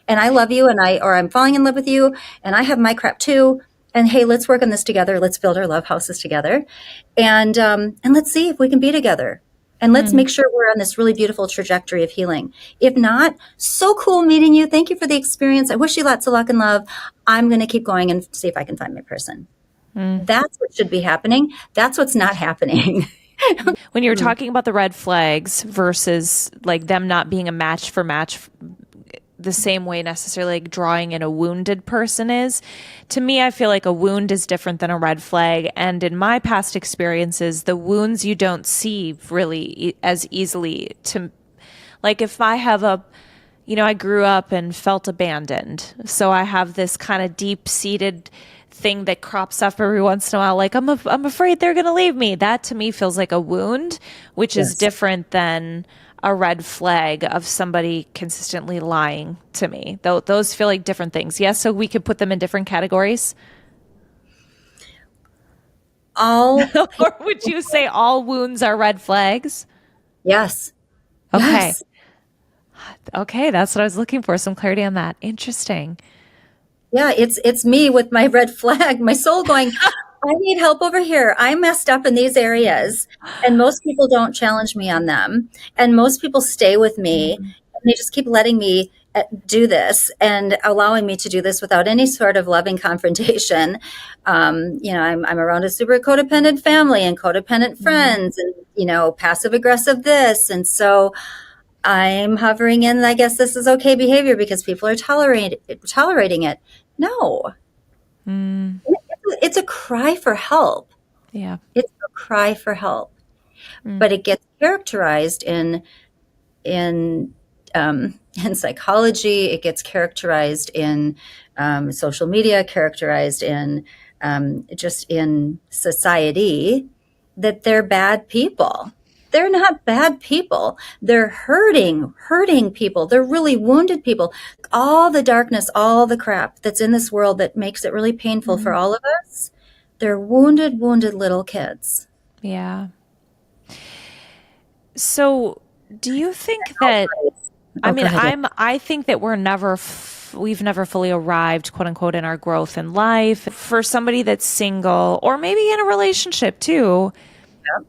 and I love you or I'm falling in love with you and I have my crap too. And hey, let's work on this together. Let's build our love houses together. And let's see if we can be together. And let's Hmm. make sure we're on this really beautiful trajectory of healing. If not, so cool meeting you. Thank you for the experience. I wish you lots of luck and love. I'm going to keep going and see if I can find my person. Hmm. That's what should be happening. That's what's not happening. When you're talking about the red flags versus like them not being a match for match the same way necessarily like drawing in a wounded person is, to me, I feel like a wound is different than a red flag. And in my past experiences, the wounds you don't see really as easily to, like if I have I grew up and felt abandoned. So I have this kind of deep seated thing that crops up every once in a while. Like I'm afraid they're going to leave me. That to me feels like a wound, which is Yes. different than a red flag of somebody consistently lying to me. Those feel like different things. Yes. So we could put them in different categories. All, Or would you say all wounds are red flags? yes. Okay. Yes. Okay. That's what I was looking for. Some clarity on that. Interesting. Yeah, it's me with my red flag, my soul going, I need help over here. I messed up in these areas. And most people don't challenge me on them. And most people stay with me and they just keep letting me do this and allowing me to do this without any sort of loving confrontation. I'm around a super codependent family and codependent Mm-hmm. friends and, passive aggressive this. And so I'm hovering in, I guess this is okay behavior because people are tolerating it. No, Mm, it's a cry for help. yeah. It's a cry for help, Mm, but it gets characterized in in psychology. It gets characterized in social media, characterized in just in society that they're bad people. They're not bad people. They're hurting people. They're really wounded people. All the darkness, all the crap that's in this world that makes it really painful for mm, all of us, they're wounded little kids. yeah. So, do you think that Oh, go ahead. Yeah. I think that we've never fully arrived, quote unquote, in our growth in life. For somebody that's single or maybe in a relationship too,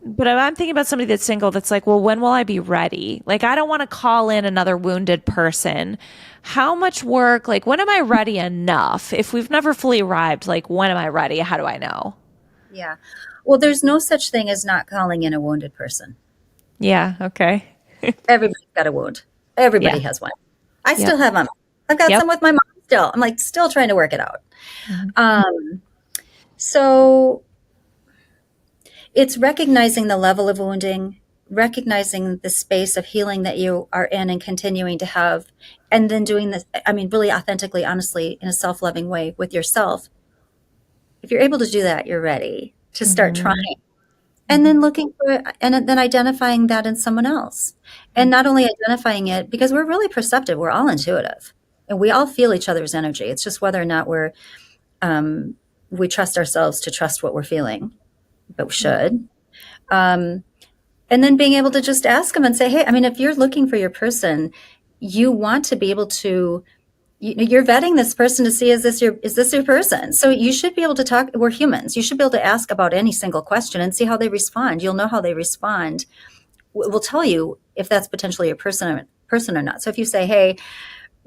but I'm thinking about somebody that's single that's like, well, when will I be ready? Like, I don't want to call in another wounded person. How much work, like, when am I ready enough? If we've never fully arrived, like, when am I ready? How do I know? Yeah. Well, there's no such thing as not calling in a wounded person. Yeah. Okay. Everybody's got a wound. Yeah. Everybody has one. I Yep. still have them. I've got Yep. some with my mom still. I'm like still trying to work it out. Mhm. Um, so it's recognizing the level of wounding, recognizing the space of healing that you are in and continuing to have, and then doing this, I mean, really authentically, honestly, in a self loving way with yourself. If you're able to do that, you're ready to start Mhm. trying. And Mhm. then looking for it and then identifying that in someone else. And not only identifying it, because we're really perceptive, we're all intuitive and we all feel each other's energy. It's just whether or not um, we trust ourselves to trust what we're feeling, but we should. Um, and then being able to just ask them and say, hey, I mean, if you're looking for your person, you want to be able to you're vetting this person to see is this your person, so you should be able to talk. We're humans. You should be able to ask about any single question and see how they respond. You'll know how they respond. We'll tell you if that's potentially your person or not. So if you say, hey,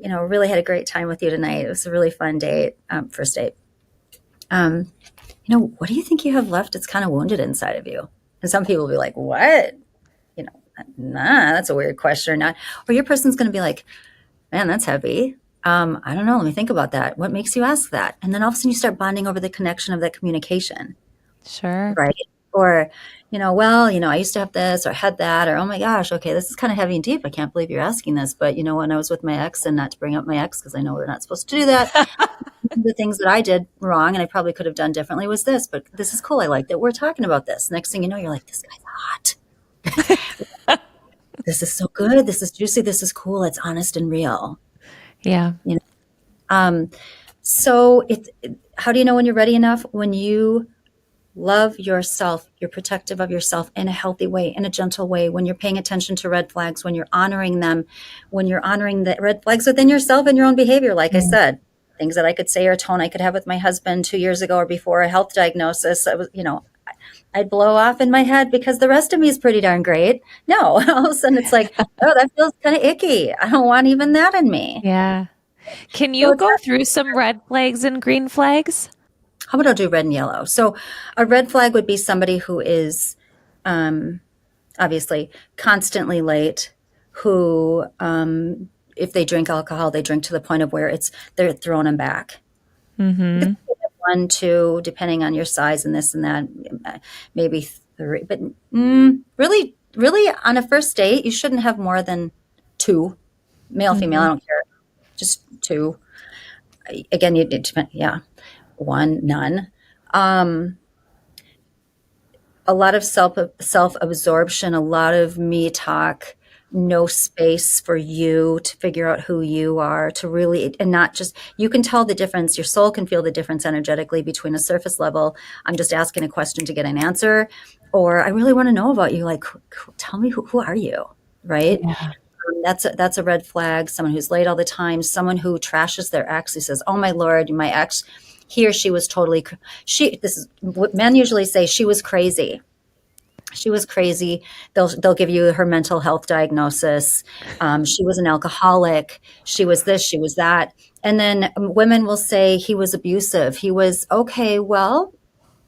really had a great time with you tonight, it was a really fun date, first date, um, what do you think you have left? It's kind of wounded inside of you. And some people will be like, what? you know nah, that's a weird question or not. Or your person's going to be like, man, that's heavy. I don't know. Let me think about that. What makes you ask that? And then all of a sudden you start bonding over the connection of that communication, Sure. right? Or, well, I used to have this or had that, or, oh my gosh, okay, this is kind of heavy and deep. I can't believe you're asking this. But, when I was with my ex, and not to bring up my ex because I know we're not supposed to do that, the things that I did wrong and I probably could have done differently was this. But this is cool. I like that we're talking about this. Next thing you know, you're like, this guy's hot. This is so good. This is juicy. This is cool. It's honest and real. Yeah. You know, Um, so how do you know when you're ready enough? When you love yourself, you're protective of yourself in a healthy way, in a gentle way, when you're paying attention to red flags, when you're honoring them, when you're honoring the red flags within yourself and your own behavior. Like I Mm. said, things that I could say or a tone I could have with my husband 2 years ago or before a health diagnosis, I was, I'd blow off in my head because the rest of me is pretty darn great. No, all of a sudden it's like, oh, that feels kind of icky. I don't want even that in me. Yeah. Can So you it's go through some red flags and green flags? how about I'll do red and yellow? So a red flag would be somebody who is um, obviously constantly late, who, if they drink alcohol, they drink to the point of where they're throwing them back. You could Mm-hmm. say one, two, depending on your size and this and that, maybe three. But really, really, on a first date, you shouldn't have more than two, male, female. I Mm-hmm. don't care, just two. Again, you it depend. Yeah, one, none. Um, a lot of self absorption, a lot of me talk, no space for you to figure out who you are, to really, and not just, you can tell the difference. Your soul can feel the difference energetically between a surface level, I'm just asking a question to get an answer, or I really want to know about you. Like, tell me who are you, right? Yeah. That's a red flag. Someone who's late all the time, someone who trashes their ex, who says, "Oh my lord, my ex, he or she was totally she." This is what men usually say. She was crazy. She was crazy. They'll give you her mental health diagnosis. She was an alcoholic. She was this. She was that. And then women will say he was abusive. He was okay. Well,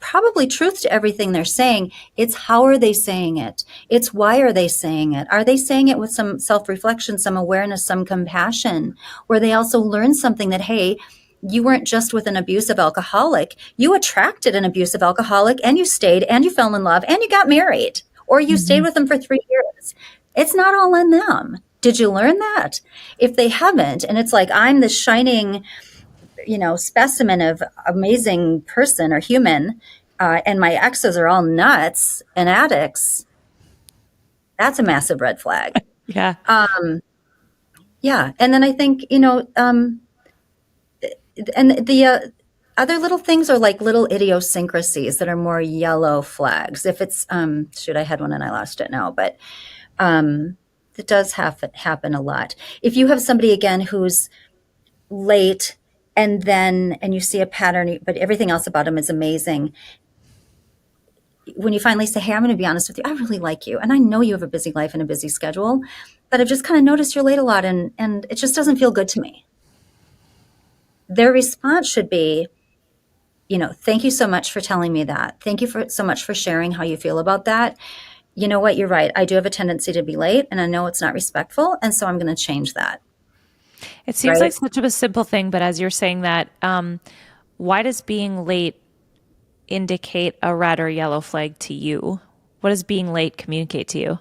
probably truth to everything they're saying. It's how are they saying it? It's why are they saying it? Are they saying it with some self-reflection, some awareness, some compassion, where they also learn something that, hey, you weren't just with an abusive alcoholic. You attracted an abusive alcoholic and you stayed and you fell in love and you got married, or you stayed Hmm. with them for 3 years. It's not all in them. Did you learn that? If they haven't, and it's like, I'm the shining, specimen of amazing person or human, and my exes are all nuts and addicts, that's a massive red flag. Yeah. Yeah. And then I think, and the other little things are like little idiosyncrasies that are more yellow flags. If it's, shoot, I had one and I lost it now, but um, it does happen a lot. If you have somebody again who's late and you see a pattern, but everything else about them is amazing. When you finally say, hey, I'm going to be honest with you, I really like you. And I know you have a busy life and a busy schedule, but I've just kind of noticed you're late a lot and it just doesn't feel good to me. Their response should be, thank you so much for telling me that. Thank you so much for sharing how you feel about that. You know what? You're right. I do have a tendency to be late and I know it's not respectful. And so I'm going to change that. It seems like Right. such of a simple thing, but as you're saying that, why does being late indicate a red or yellow flag to you? What does being late communicate to you?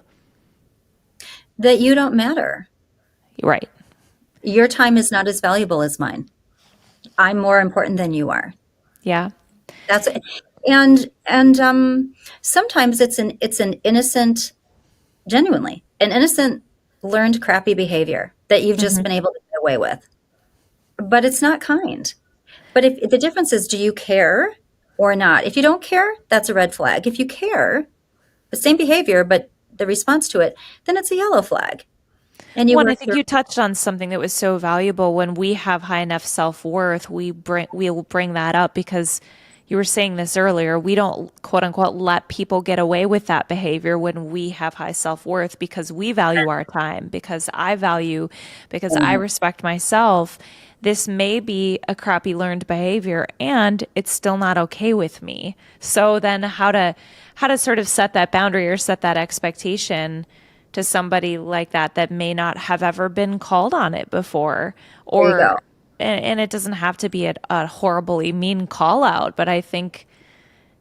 That you don't matter. Right. Your time is not as valuable as mine. I'm more important than you are. Yeah. That's and sometimes it's an innocent, genuinely an innocent learned crappy behavior that you've just Hmm. been able to get away with. But it's not kind. But if the difference is, do you care or not? If you don't care, that's a red flag. If you care, the same behavior, but the response to it, then it's a yellow flag. And you One, I work think through. you touched on something that was so valuable. When we have high enough self-worth, we will bring that up because you were saying this earlier. We don't quote unquote let people get away with that behavior when we have high self-worth because we value our time, because I respect myself. This may be a crappy learned behavior and it's still not okay with me. So then how to sort of set that boundary or set that expectation to somebody like that may not have ever been called on it before, There you or go. and it doesn't have to be a horribly mean call out, but I think,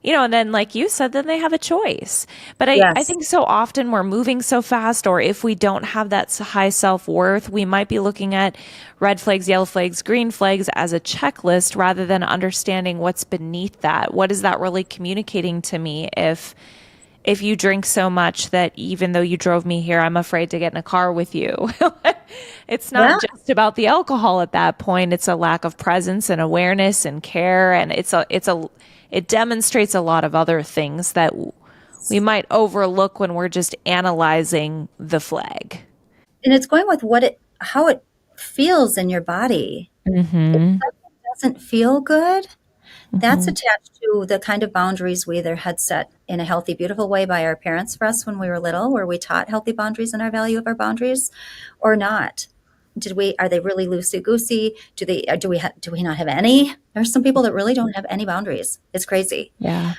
and then like you said, then they have a choice. But I Yes. think so often we're moving so fast, or if we don't have that high self-worth, we might be looking at red flags, yellow flags, green flags as a checklist rather than understanding what's beneath that. What is that really communicating to me if you drink so much that even though you drove me here, I'm afraid to get in a car with you. It's not Yeah. just about the alcohol at that point. It's a lack of presence and awareness and care. And it demonstrates a lot of other things that we might overlook when we're just analyzing the flag. And it's going with how it feels in your body. If Hmm. something doesn't feel good, that's Hmm. attached to the kind of boundaries we either had set in a healthy, beautiful way by our parents for us when we were little, where we taught healthy boundaries and our value of our boundaries, or not. Are they really loosey goosey? Do we not have any? There's some people that really don't have any boundaries. It's crazy. Yeah.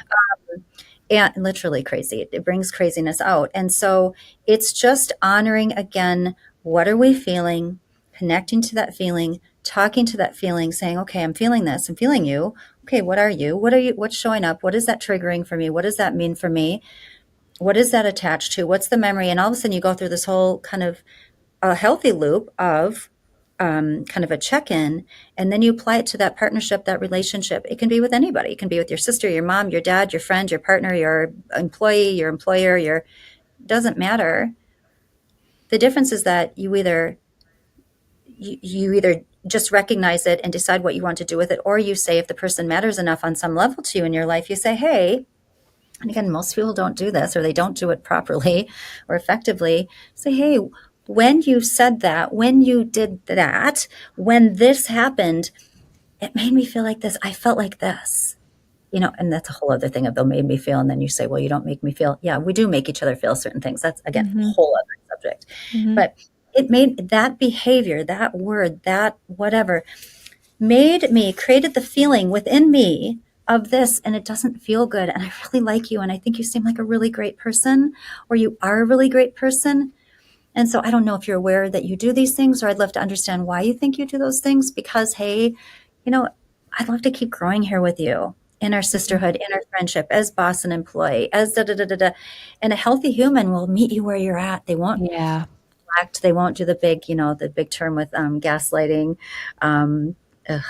And literally crazy. It brings craziness out. And so it's just honoring again, what are we feeling, connecting to that feeling, talking to that feeling, saying, okay, I'm feeling this, I'm feeling you. Okay, what are you? What's showing up? What is that triggering for me? What does that mean for me? What is that attached to? What's the memory? And all of a sudden you go through this whole kind of a healthy loop of kind of a check-in, and then you apply it to that partnership, that relationship. It can be with anybody. It can be with your sister, your mom, your dad, your friend, your partner, your employee, your employer, your doesn't matter. The difference is that you either just recognize it and decide what you want to do with it, or you say, if the person matters enough on some level to you in your life, you say, hey, and again, most people don't do this or they don't do it properly or effectively. Say, hey, when you said that, when you did that, when this happened, it made me feel like this. I felt like this. And that's a whole other thing of they'll made me feel. And then you say, well, you don't make me feel. Yeah, we do make each other feel certain things. That's, again, a Hmm. whole other subject. Hmm. But it made that behavior, that word, that whatever, created the feeling within me of this and it doesn't feel good. And I really like you. And I think you seem like a really great person, or you are a really great person. And so I don't know if you're aware that you do these things, or I'd love to understand why you think you do those things because, hey, you know, I'd love to keep growing here with you in our sisterhood, in our friendship, as boss and employee, as da da da da da. And a healthy human will meet you where you're at. They won't Yeah. act, they won't do the big, the big term with gaslighting, um, ugh,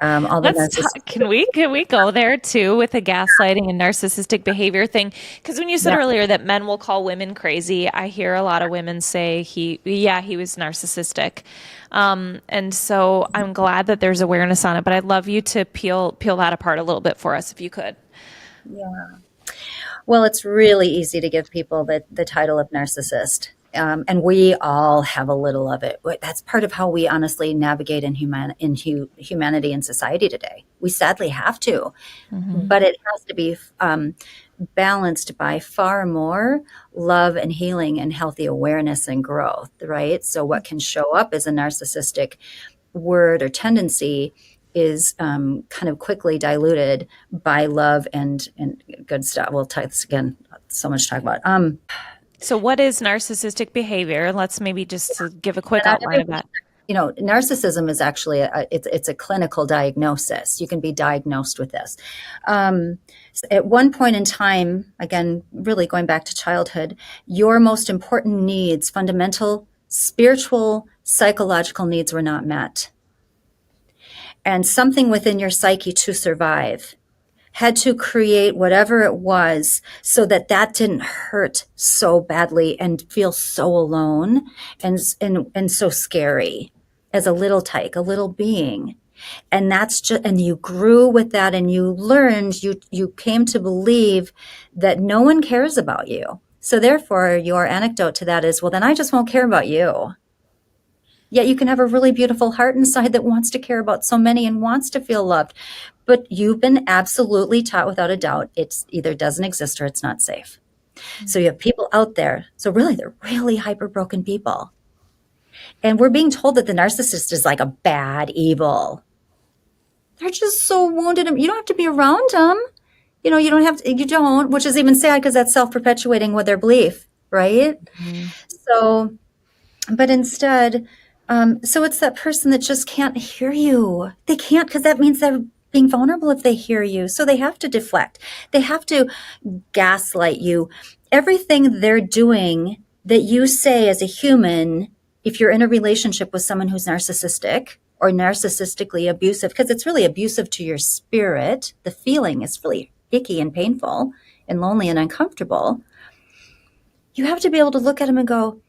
all the Let's talk. narcissistic. Can we go there too with the gaslighting and narcissistic behavior thing? Because when you said Yeah. earlier that men will call women crazy, I hear a lot of women say he was narcissistic, and so I'm glad that there's awareness on it. But I'd love you to peel that apart a little bit for us, if you could. Yeah. Well, it's really easy to give people the title of narcissist. And we all have a little of it. That's part of how we honestly navigate humanity and society today. We sadly have to, Mm-hmm. but it has to be balanced by far more love and healing and healthy awareness and growth, right? So, what can show up as a narcissistic word or tendency is kind of quickly diluted by love and good stuff. We'll talk this again. So much to talk about. So, what is narcissistic behavior? Let's maybe just to give a quick And not outline of everybody, that. narcissism is actually it's a clinical diagnosis. You can be diagnosed with this. At one point in time, again, really going back to childhood, your most important needs, fundamental spiritual, psychological needs, were not met, and something within your psyche to survive had to create whatever it was so that that didn't hurt so badly and feel so alone and so scary as a little tyke, a little being. And that's just, and you grew with that and you learned, you came to believe that no one cares about you. So therefore your anecdote to that is, well, then I just won't care about you. Yet you can have a really beautiful heart inside that wants to care about so many and wants to feel loved. But you've been absolutely taught without a doubt it's either doesn't exist or it's not safe. So you have people out there. So really, they're really hyper broken people. And we're being told that the narcissist is like a bad, evil. They're just so wounded. You don't have to be around them. You don't have to, you don't, which is even sad because that's self perpetuating with their belief, right? Mm-hmm. So, but instead, so it's that person that just can't hear you. They can't because that means they're being vulnerable if they hear you. So they have to deflect. They have to gaslight you. Everything they're doing that you say as a human, if you're in a relationship with someone who's narcissistic or narcissistically abusive, because it's really abusive to your spirit, the feeling is really icky and painful and lonely and uncomfortable. You have to be able to look at them and go,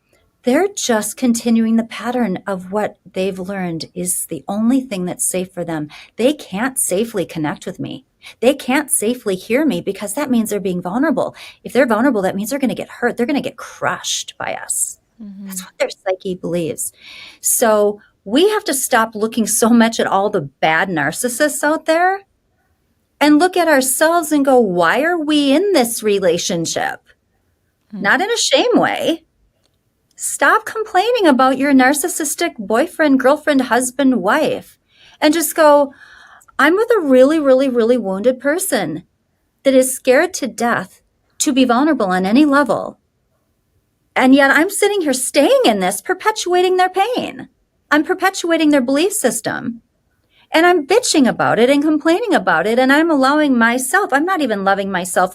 they're just continuing the pattern of what they've learned is the only thing that's safe for them. They can't safely connect with me. They can't safely hear me because that means they're being vulnerable. If they're vulnerable, that means they're going to get hurt. They're going to get crushed by us. Mm-hmm. That's what their psyche believes. So we have to stop looking so much at all the bad narcissists out there and look at ourselves and go, why are we in this relationship? Not in a shame way. Stop complaining about your narcissistic boyfriend, girlfriend, husband, wife, and just go, I'm with a really, really, really wounded person that is scared to death to be vulnerable on any level. And yet I'm sitting here staying in this, perpetuating their pain. I'm perpetuating their belief system. And I'm bitching about it and complaining about it. And I'm allowing myself, I'm not even loving myself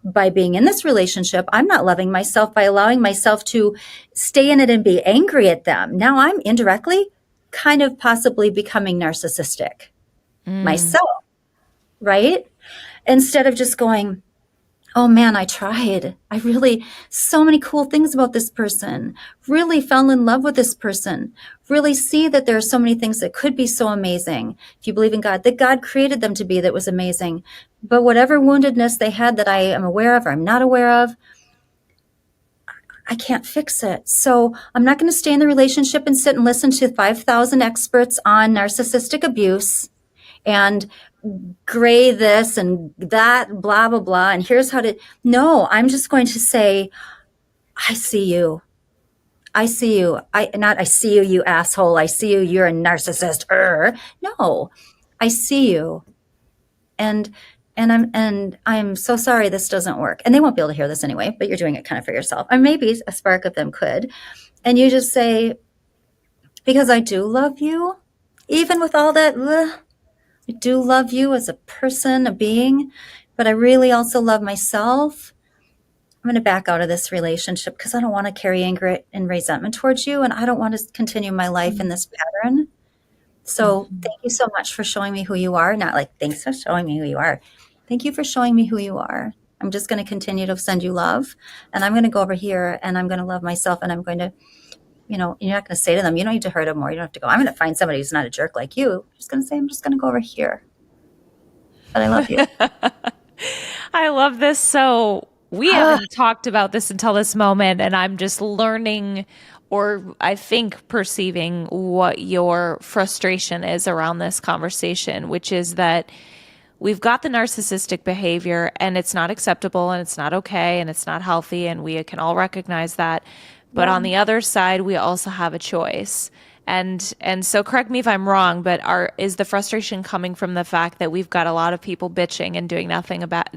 by being in this relationship. I'm not loving myself by allowing myself to stay in it and be angry at them. Now I'm indirectly kind of possibly becoming narcissistic Mm. myself, right? Instead of just going, oh man, I tried. So many cool things about this person. Really fell in love with this person. Really see that there are so many things that could be so amazing. If you believe in God, that God created them to be, that was amazing. But whatever woundedness they had that I am aware of or I'm not aware of, I can't fix it. So I'm not going to stay in the relationship and sit and listen to 5,000 experts on narcissistic abuse and gray this and that, blah, blah, blah. And here's how to, no, I'm just going to say, I see you. I see you. I see you, you asshole. I see you. You're a narcissist. No, I see you. and I'm so sorry this doesn't work. And they won't be able to hear this anyway, but you're doing it kind of for yourself. And maybe a spark of them could. And you just say, because I do love you, even with all that, I do love you as a person, a being, but I really also love myself. I'm going to back out of this relationship because I don't want to carry anger and resentment towards you. And I don't want to continue my life in this pattern. So thank you so much for showing me who you are. Not like, thanks for showing me who you are. Thank you for showing me who you are. I'm just going to continue to send you love. And I'm going to go over here and I'm going to love myself. And I'm going to, you're not going to say to them, you don't need to hurt them more. You don't have to go, I'm going to find somebody who's not a jerk like you. I'm just going to say, I'm just going to go over here. But I love you. I love this. So we haven't talked about this until this moment, and I'm just learning, or I think perceiving, what your frustration is around this conversation, which is that we've got the narcissistic behavior and it's not acceptable and it's not okay and it's not healthy, and we can all recognize that. But on the other side, we also have a choice. And so correct me if I'm wrong, but is the frustration coming from the fact that we've got a lot of people bitching and doing nothing about,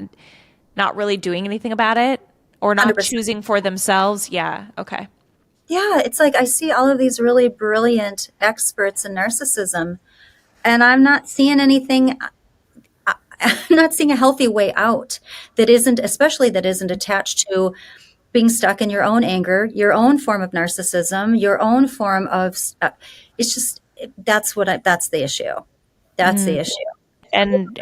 not really doing anything about it, or not 100%. choosing for themselves? Yeah. Okay. Yeah, it's like I see all of these really brilliant experts in narcissism, and I'm not seeing anything. I'm not seeing a healthy way out especially that isn't attached to being stuck in your own anger, your own form of narcissism, your own form of. It's just that's the issue. That's the issue. And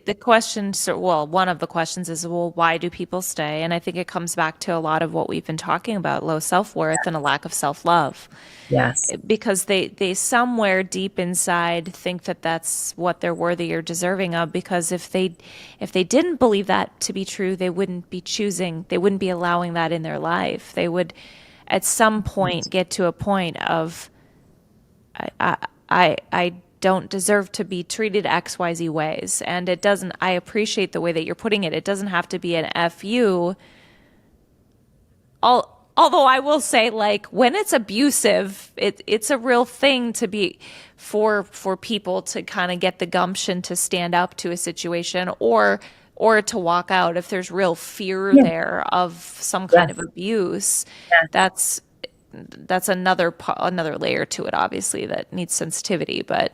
the question, so, well, one of the questions is, well, why do people stay? And I think it comes back to a lot of what we've been talking about: low self-worth and a lack of self-love. Yes. Because they somewhere deep inside think that that's what they're worthy or deserving of. Because if they didn't believe that to be true, they wouldn't be choosing, they wouldn't be allowing that in their life. They would at some point get to a point of, I don't deserve to be treated XYZ ways. And it doesn't, I appreciate the way that you're putting it. It doesn't have to be an FU. Although I will say, like, when it's abusive, it's a real thing to be for people to kind of get the gumption to stand up to a situation, or to walk out if there's real fear Yeah. there of some kind Yeah. of abuse. Yeah. That's another layer to it, obviously, that needs sensitivity. But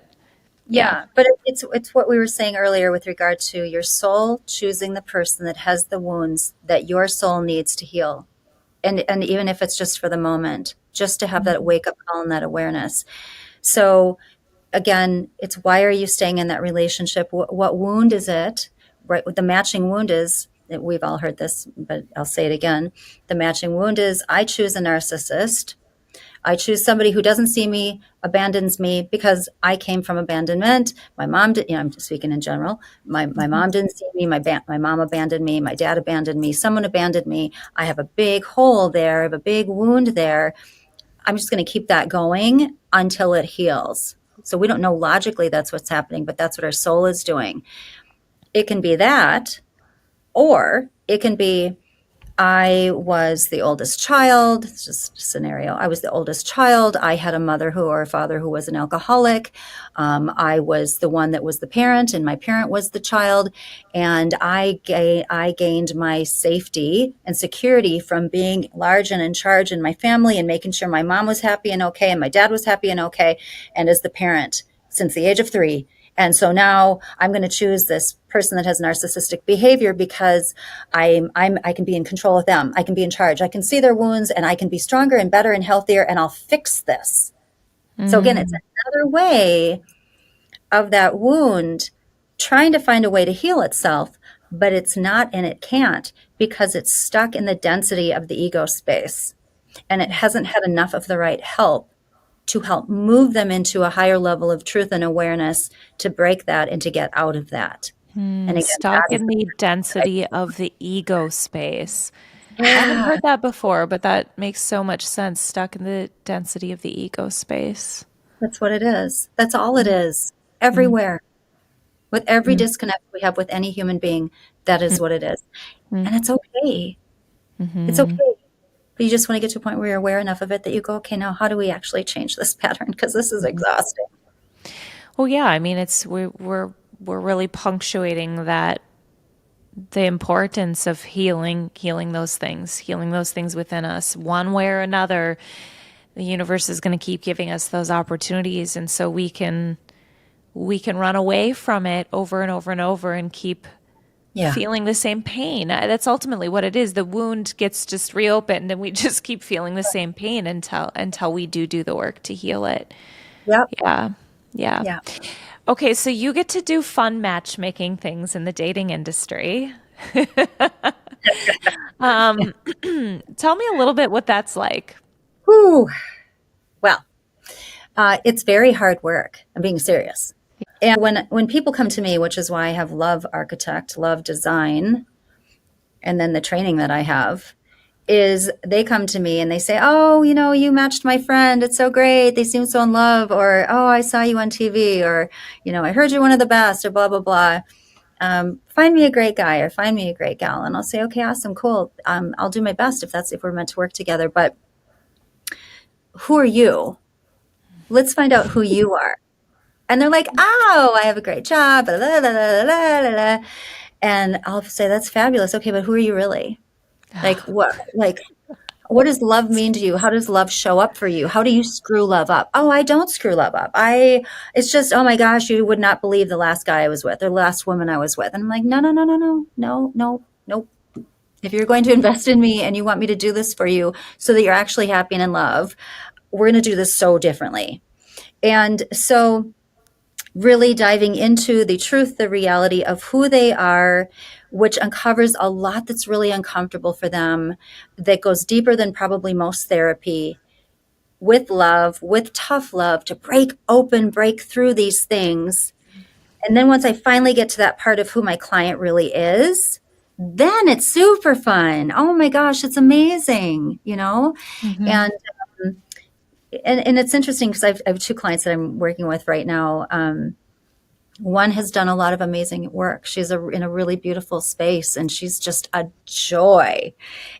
yeah. Yeah, but it's what we were saying earlier with regard to your soul choosing the person that has the wounds that your soul needs to heal. And even if it's just for the moment, just to have that wake up call and that awareness. So again, it's why are you staying in that relationship? What wound is it? Right, what the matching wound is, we've all heard this, but I'll say it again. The matching wound is I choose a narcissist. I choose somebody who doesn't see me, abandons me because I came from abandonment. My mom did, I'm just speaking in general. My mom didn't see me. My mom abandoned me. My dad abandoned me. Someone abandoned me. I have a big hole there. I have a big wound there. I'm just going to keep that going until it heals. So we don't know logically that's what's happening, but that's what our soul is doing. It can be that, or it can be I was the oldest child. It's just a scenario. I was the oldest child. I had a mother or a father who was an alcoholic. I was the one that was the parent, and my parent was the child. And I gained my safety and security from being large and in charge in my family and making sure my mom was happy and okay, and my dad was happy and okay, and as the parent since the age of 3. And so now I'm going to choose this person that has narcissistic behavior because I can be in control of them. I can be in charge. I can see their wounds and I can be stronger and better and healthier, and I'll fix this. So again, it's another way of that wound trying to find a way to heal itself, but it's not and it can't because it's stuck in the density of the ego space and it hasn't had enough of the right help to help move them into a higher level of truth and awareness to break that and to get out of that. And again, Stuck that is in the density of the ego space. I haven't yeah, heard that before, but that makes so much sense. Stuck in the density of the ego space. that's what it is. That's all it is. Everywhere. With every Mm-hmm. disconnect we have with any human being, that is what it is. And it's okay. It's okay. But you just want to get to a point where you're aware enough of it that you go, okay, now how do we actually change this pattern? Because this is exhausting. Well, yeah, I mean, we're we're really punctuating that the importance of healing those things within us. One way or another, the universe is going to keep giving us those opportunities, and so we can run away from it over and over and over and keep Yeah. feeling the same pain. That's ultimately what it is. The wound gets just reopened and we just keep feeling the same pain until we do the work to heal it. Yep. Yeah. Yeah. Yeah. Okay, so you get to do fun matchmaking things in the dating industry. Um, tell me a little bit what that's like. Whew. Well, it's very hard work. I'm being serious. And when people come to me, which is why I have love architect, love design, and then the training that I have, is they come to me and they say, "Oh, you matched my friend. It's so great. They seem so in love," or, "Oh, I saw you on TV," or, "I heard you're one of the best," or blah blah blah. Find me a great guy or find me a great gal, and I'll say, "Okay, awesome, cool. I'll do my best if we're meant to work together. But who are you? Let's find out who you are." And they're like, "Oh, I have a great job, blah, blah, blah, blah, blah, blah, blah." And I'll say, "That's fabulous. Okay, but who are you really? Like what does love mean to you? How does love show up for you? How do you screw love up?" "Oh, I don't screw love up. It's just, oh my gosh, you would not believe the last guy I was with or the last woman I was with." And I'm like, "No, no, no, no, no, no, no, nope. If you're going to invest in me and you want me to do this for you so that you're actually happy and in love, we're going to do this so differently." And so really diving into the truth, the reality of who they are, which uncovers a lot that's really uncomfortable for them, that goes deeper than probably most therapy, with love, with tough love, to break open, break through these things. And then once I finally get to that part of who my client really is, then it's super fun. Oh my gosh, it's amazing. Hmm. And and it's interesting because I have two clients that I'm working with right now. One has done a lot of amazing work. She's in a really beautiful space, and she's just a joy.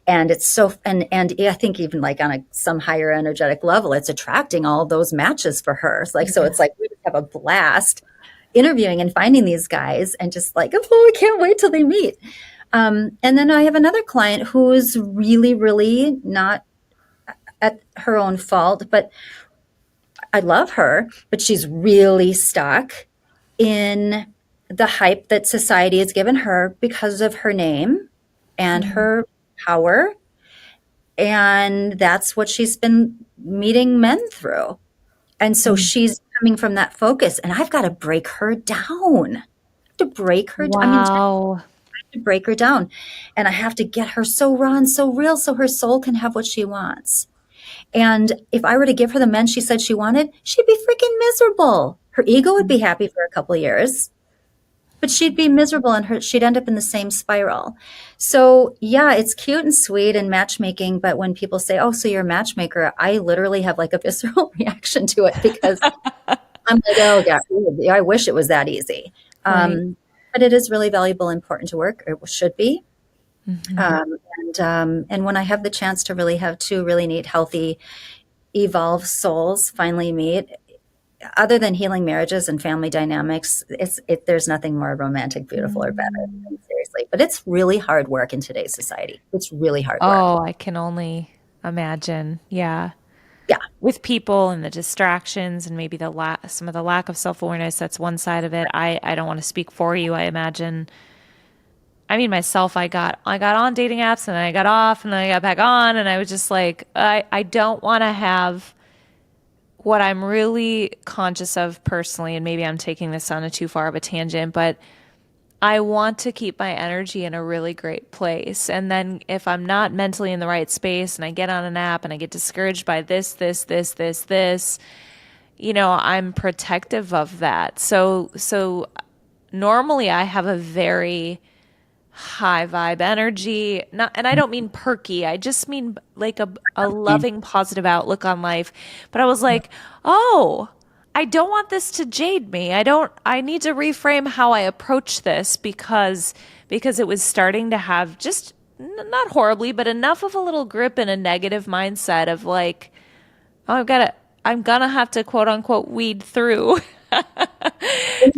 And it's so, and I think even like on some higher energetic level, it's attracting all those matches for her. So Yeah. it's like we just have a blast interviewing and finding these guys, and just like, oh, I can't wait till they meet. And then I have another client who is really, really not at her own fault, but I love her, but she's really stuck in the hype that society has given her because of her name and Mm. her power. And that's what she's been meeting men through. And so Mm. she's coming from that focus, and I've got to break her down. I have to break her. I mean, Wow. to break her down. And I have to get her so raw and so real so her soul can have what she wants. And if I were to give her the men she said she wanted, she'd be freaking miserable. Her ego would be happy for a couple of years, but she'd be miserable, and she'd end up in the same spiral. So yeah, it's cute and sweet and matchmaking, but when people say, "Oh, so you're a matchmaker," I literally have like a visceral reaction to it, because I'm like, "Oh god, I wish it was that easy." Right. But it is really valuable, important to work, or it should be. Hmm. And when I have the chance to really have two really neat, healthy, evolved souls finally meet, other than healing marriages and family dynamics, there's nothing more romantic, beautiful, or better. Seriously, but it's really hard work in today's society. It's really hard work. Oh, I can only imagine. Yeah. Yeah, With people and the distractions and maybe some of the lack of self-awareness, that's one side of it. I don't want to speak for you. I imagine, I mean, myself, I got on dating apps and then I got off and then I got back on, and I was just like, I don't want to have what I'm really conscious of personally, and maybe I'm taking this on a too far of a tangent, but I want to keep my energy in a really great place. And then if I'm not mentally in the right space and I get on an app and I get discouraged by this, I'm protective of that. So normally I have a very high vibe energy. Not, and I don't mean perky. I just mean like a loving, positive outlook on life. But I was like, oh, I don't want this to jade me. I need to reframe how I approach this, because it was starting to have just not horribly, but enough of a little grip and a negative mindset of like, oh, I'm gonna have to quote unquote weed through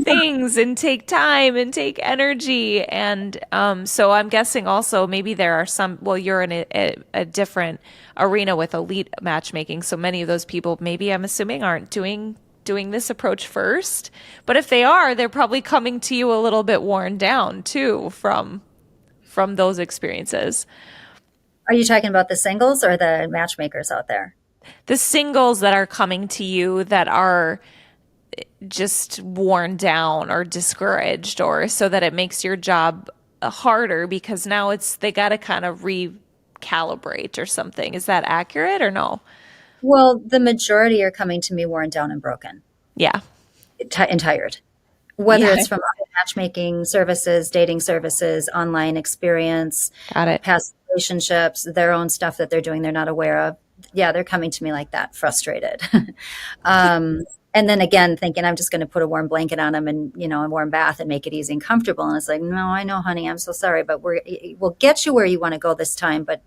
things and take time and take energy. And so I'm guessing also maybe there are some, well, you're in a different arena with elite matchmaking. So many of those people, maybe I'm assuming, aren't doing this approach first. But if they are, they're probably coming to you a little bit worn down too from those experiences. Are you talking about the singles or the matchmakers out there? The singles that are coming to you that are just worn down or discouraged, or so that it makes your job harder because now it's they got to kind of recalibrate or something. Is that accurate or no? Well, the majority are coming to me worn down and broken Yeah. and tired. Whether Yeah. it's from other matchmaking services, dating services, online experience, Got it. past relationships, their own stuff that they're doing they're not aware of. Yeah, they're coming to me like that, frustrated. um, and then again, thinking I'm just going to put a warm blanket on them and a warm bath and make it easy and comfortable. And it's like, no, I know, honey, I'm so sorry, but we'll get you where you want to go this time. But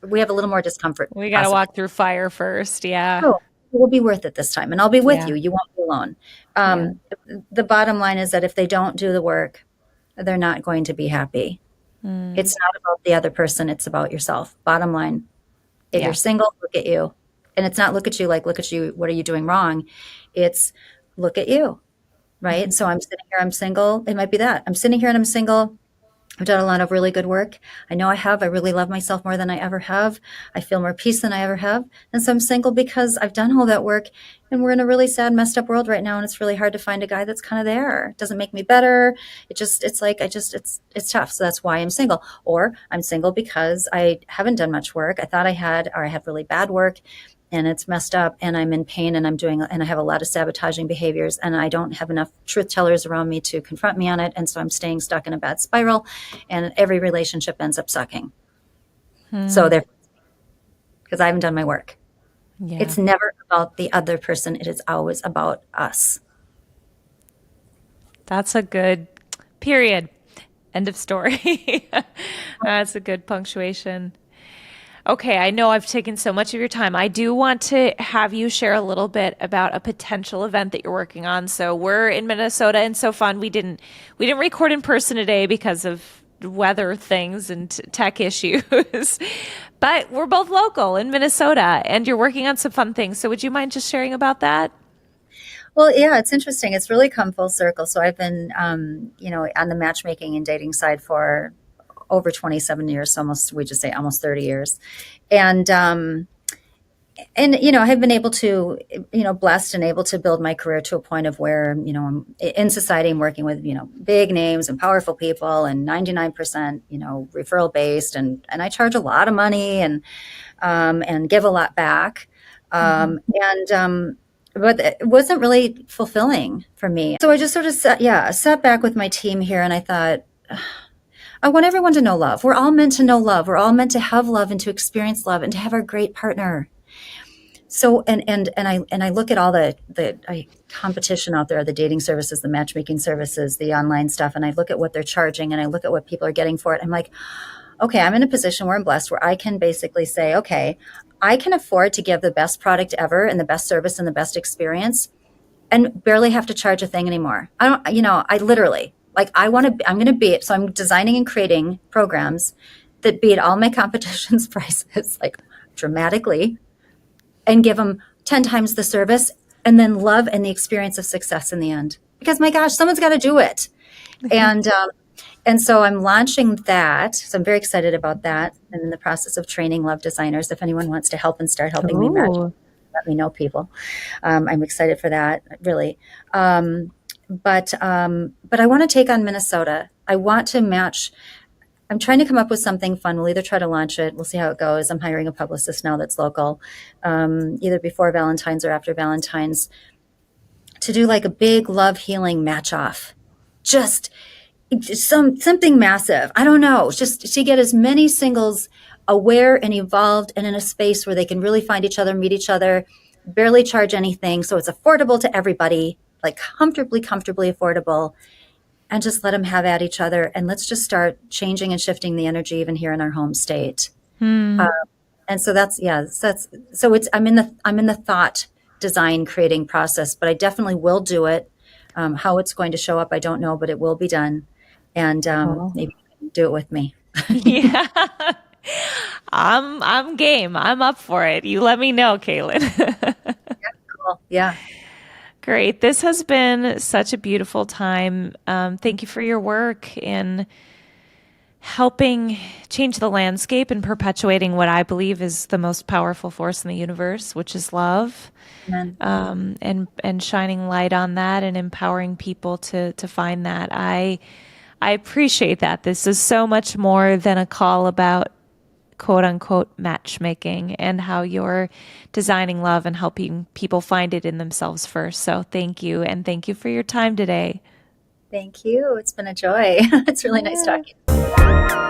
we have a little more discomfort, We got to possibly. walk through fire first. Yeah. Oh, it will be worth it this time, and I'll be with Yeah. you. You won't be alone. Yeah. The bottom line is that if they don't do the work, they're not going to be happy. Mm, It's not about the other person, it's about yourself. Bottom line, if you're yeah. single, look at you. And it's not look at you like, look at you, what are you doing wrong? It's look at you, right? Mhm. So I'm sitting here, I'm single. It might be that. I'm sitting here and I'm single. I've done a lot of really good work. I know I have. I really love myself more than I ever have. I feel more peace than I ever have. And so I'm single because I've done all that work. And we're in a really sad, messed up world right now. And it's really hard to find a guy that's kind of there. It doesn't make me better. It's like, it's tough. So that's why I'm single. Or I'm single because I haven't done much work. I thought I had, or I had really bad work and it's messed up and I'm in pain and I have a lot of sabotaging behaviors and I don't have enough truth tellers around me to confront me on it. And so I'm staying stuck in a bad spiral and every relationship ends up sucking. So Hmm. there, because I haven't done my work. Yeah. It's never about the other person. It is always about us. That's a good period. End of story. That's a good punctuation. Okay, I know I've taken so much of your time. I do want to have you share a little bit about a potential event that you're working on. So we're in Minnesota and so fun. We didn't record in person today because of weather things and tech issues. But we're both local in Minnesota and you're working on some fun things. So would you mind just sharing about that? Well, yeah, it's interesting. It's really come full circle. So I've been, on the matchmaking and dating side for over 27 years, so we just say almost 30 years. And, I've been able to, blessed and able to build my career to a point of where, I'm in society. I'm working with, big names and powerful people and 99%, referral based. And I charge a lot of money and give a lot back. Hmm. But it wasn't really fulfilling for me. So I just sort of sat back with my team here and I thought, I want everyone to know love. We're all meant to know love. We're all meant to have love and to experience love and to have our great partner. So and I look at all the competition out there, the dating services, the matchmaking services, the online stuff, and I look at what they're charging and I look at what people are getting for it. I'm like, okay, I'm in a position where I'm blessed where I can basically say, okay, I can afford to give the best product ever and the best service and the best experience and barely have to charge a thing anymore. I don't, I literally like I'm going to beat. So I'm designing and creating programs that beat all my competition's prices like dramatically and give them 10 times the service and then love and the experience of success in the end. Because my gosh, someone's got to do it. And, um, and so I'm launching that. So I'm very excited about that. I'm in the process of training love designers. If anyone wants to help and start helping me match, Oh. let me know, people. I'm excited for that, really. But I want to take on Minnesota. I want to match. I'm trying to come up with something fun. We'll either try to launch it. We'll see how it goes. I'm hiring a publicist now that's local, either before Valentine's or after Valentine's, to do like a big love healing match off. Just something massive. I don't know. Just to get as many singles aware and evolved and in a space where they can really find each other, meet each other, barely charge anything. So it's affordable to everybody, like comfortably affordable, and just let them have at each other. And let's just start changing and shifting the energy even here in our home state. Hmm. And so so it's I'm in the thought design creating process, but I definitely will do it. How it's going to show up, I don't know, but it will be done. And Cool. maybe you can do it with me. Yeah. I'm game. I'm up for it. You let me know, Kaylin. Cool. Yeah. Great. This has been such a beautiful time. Thank you for your work in helping change the landscape and perpetuating what I believe is the most powerful force in the universe, which is love, Amen. and shining light on that and empowering people to find that. I appreciate that. This is so much more than a call about quote unquote matchmaking and how you're designing love and helping people find it in themselves first. So thank you. And thank you for your time today. Thank you. It's been a joy. It's really nice Yeah. talking.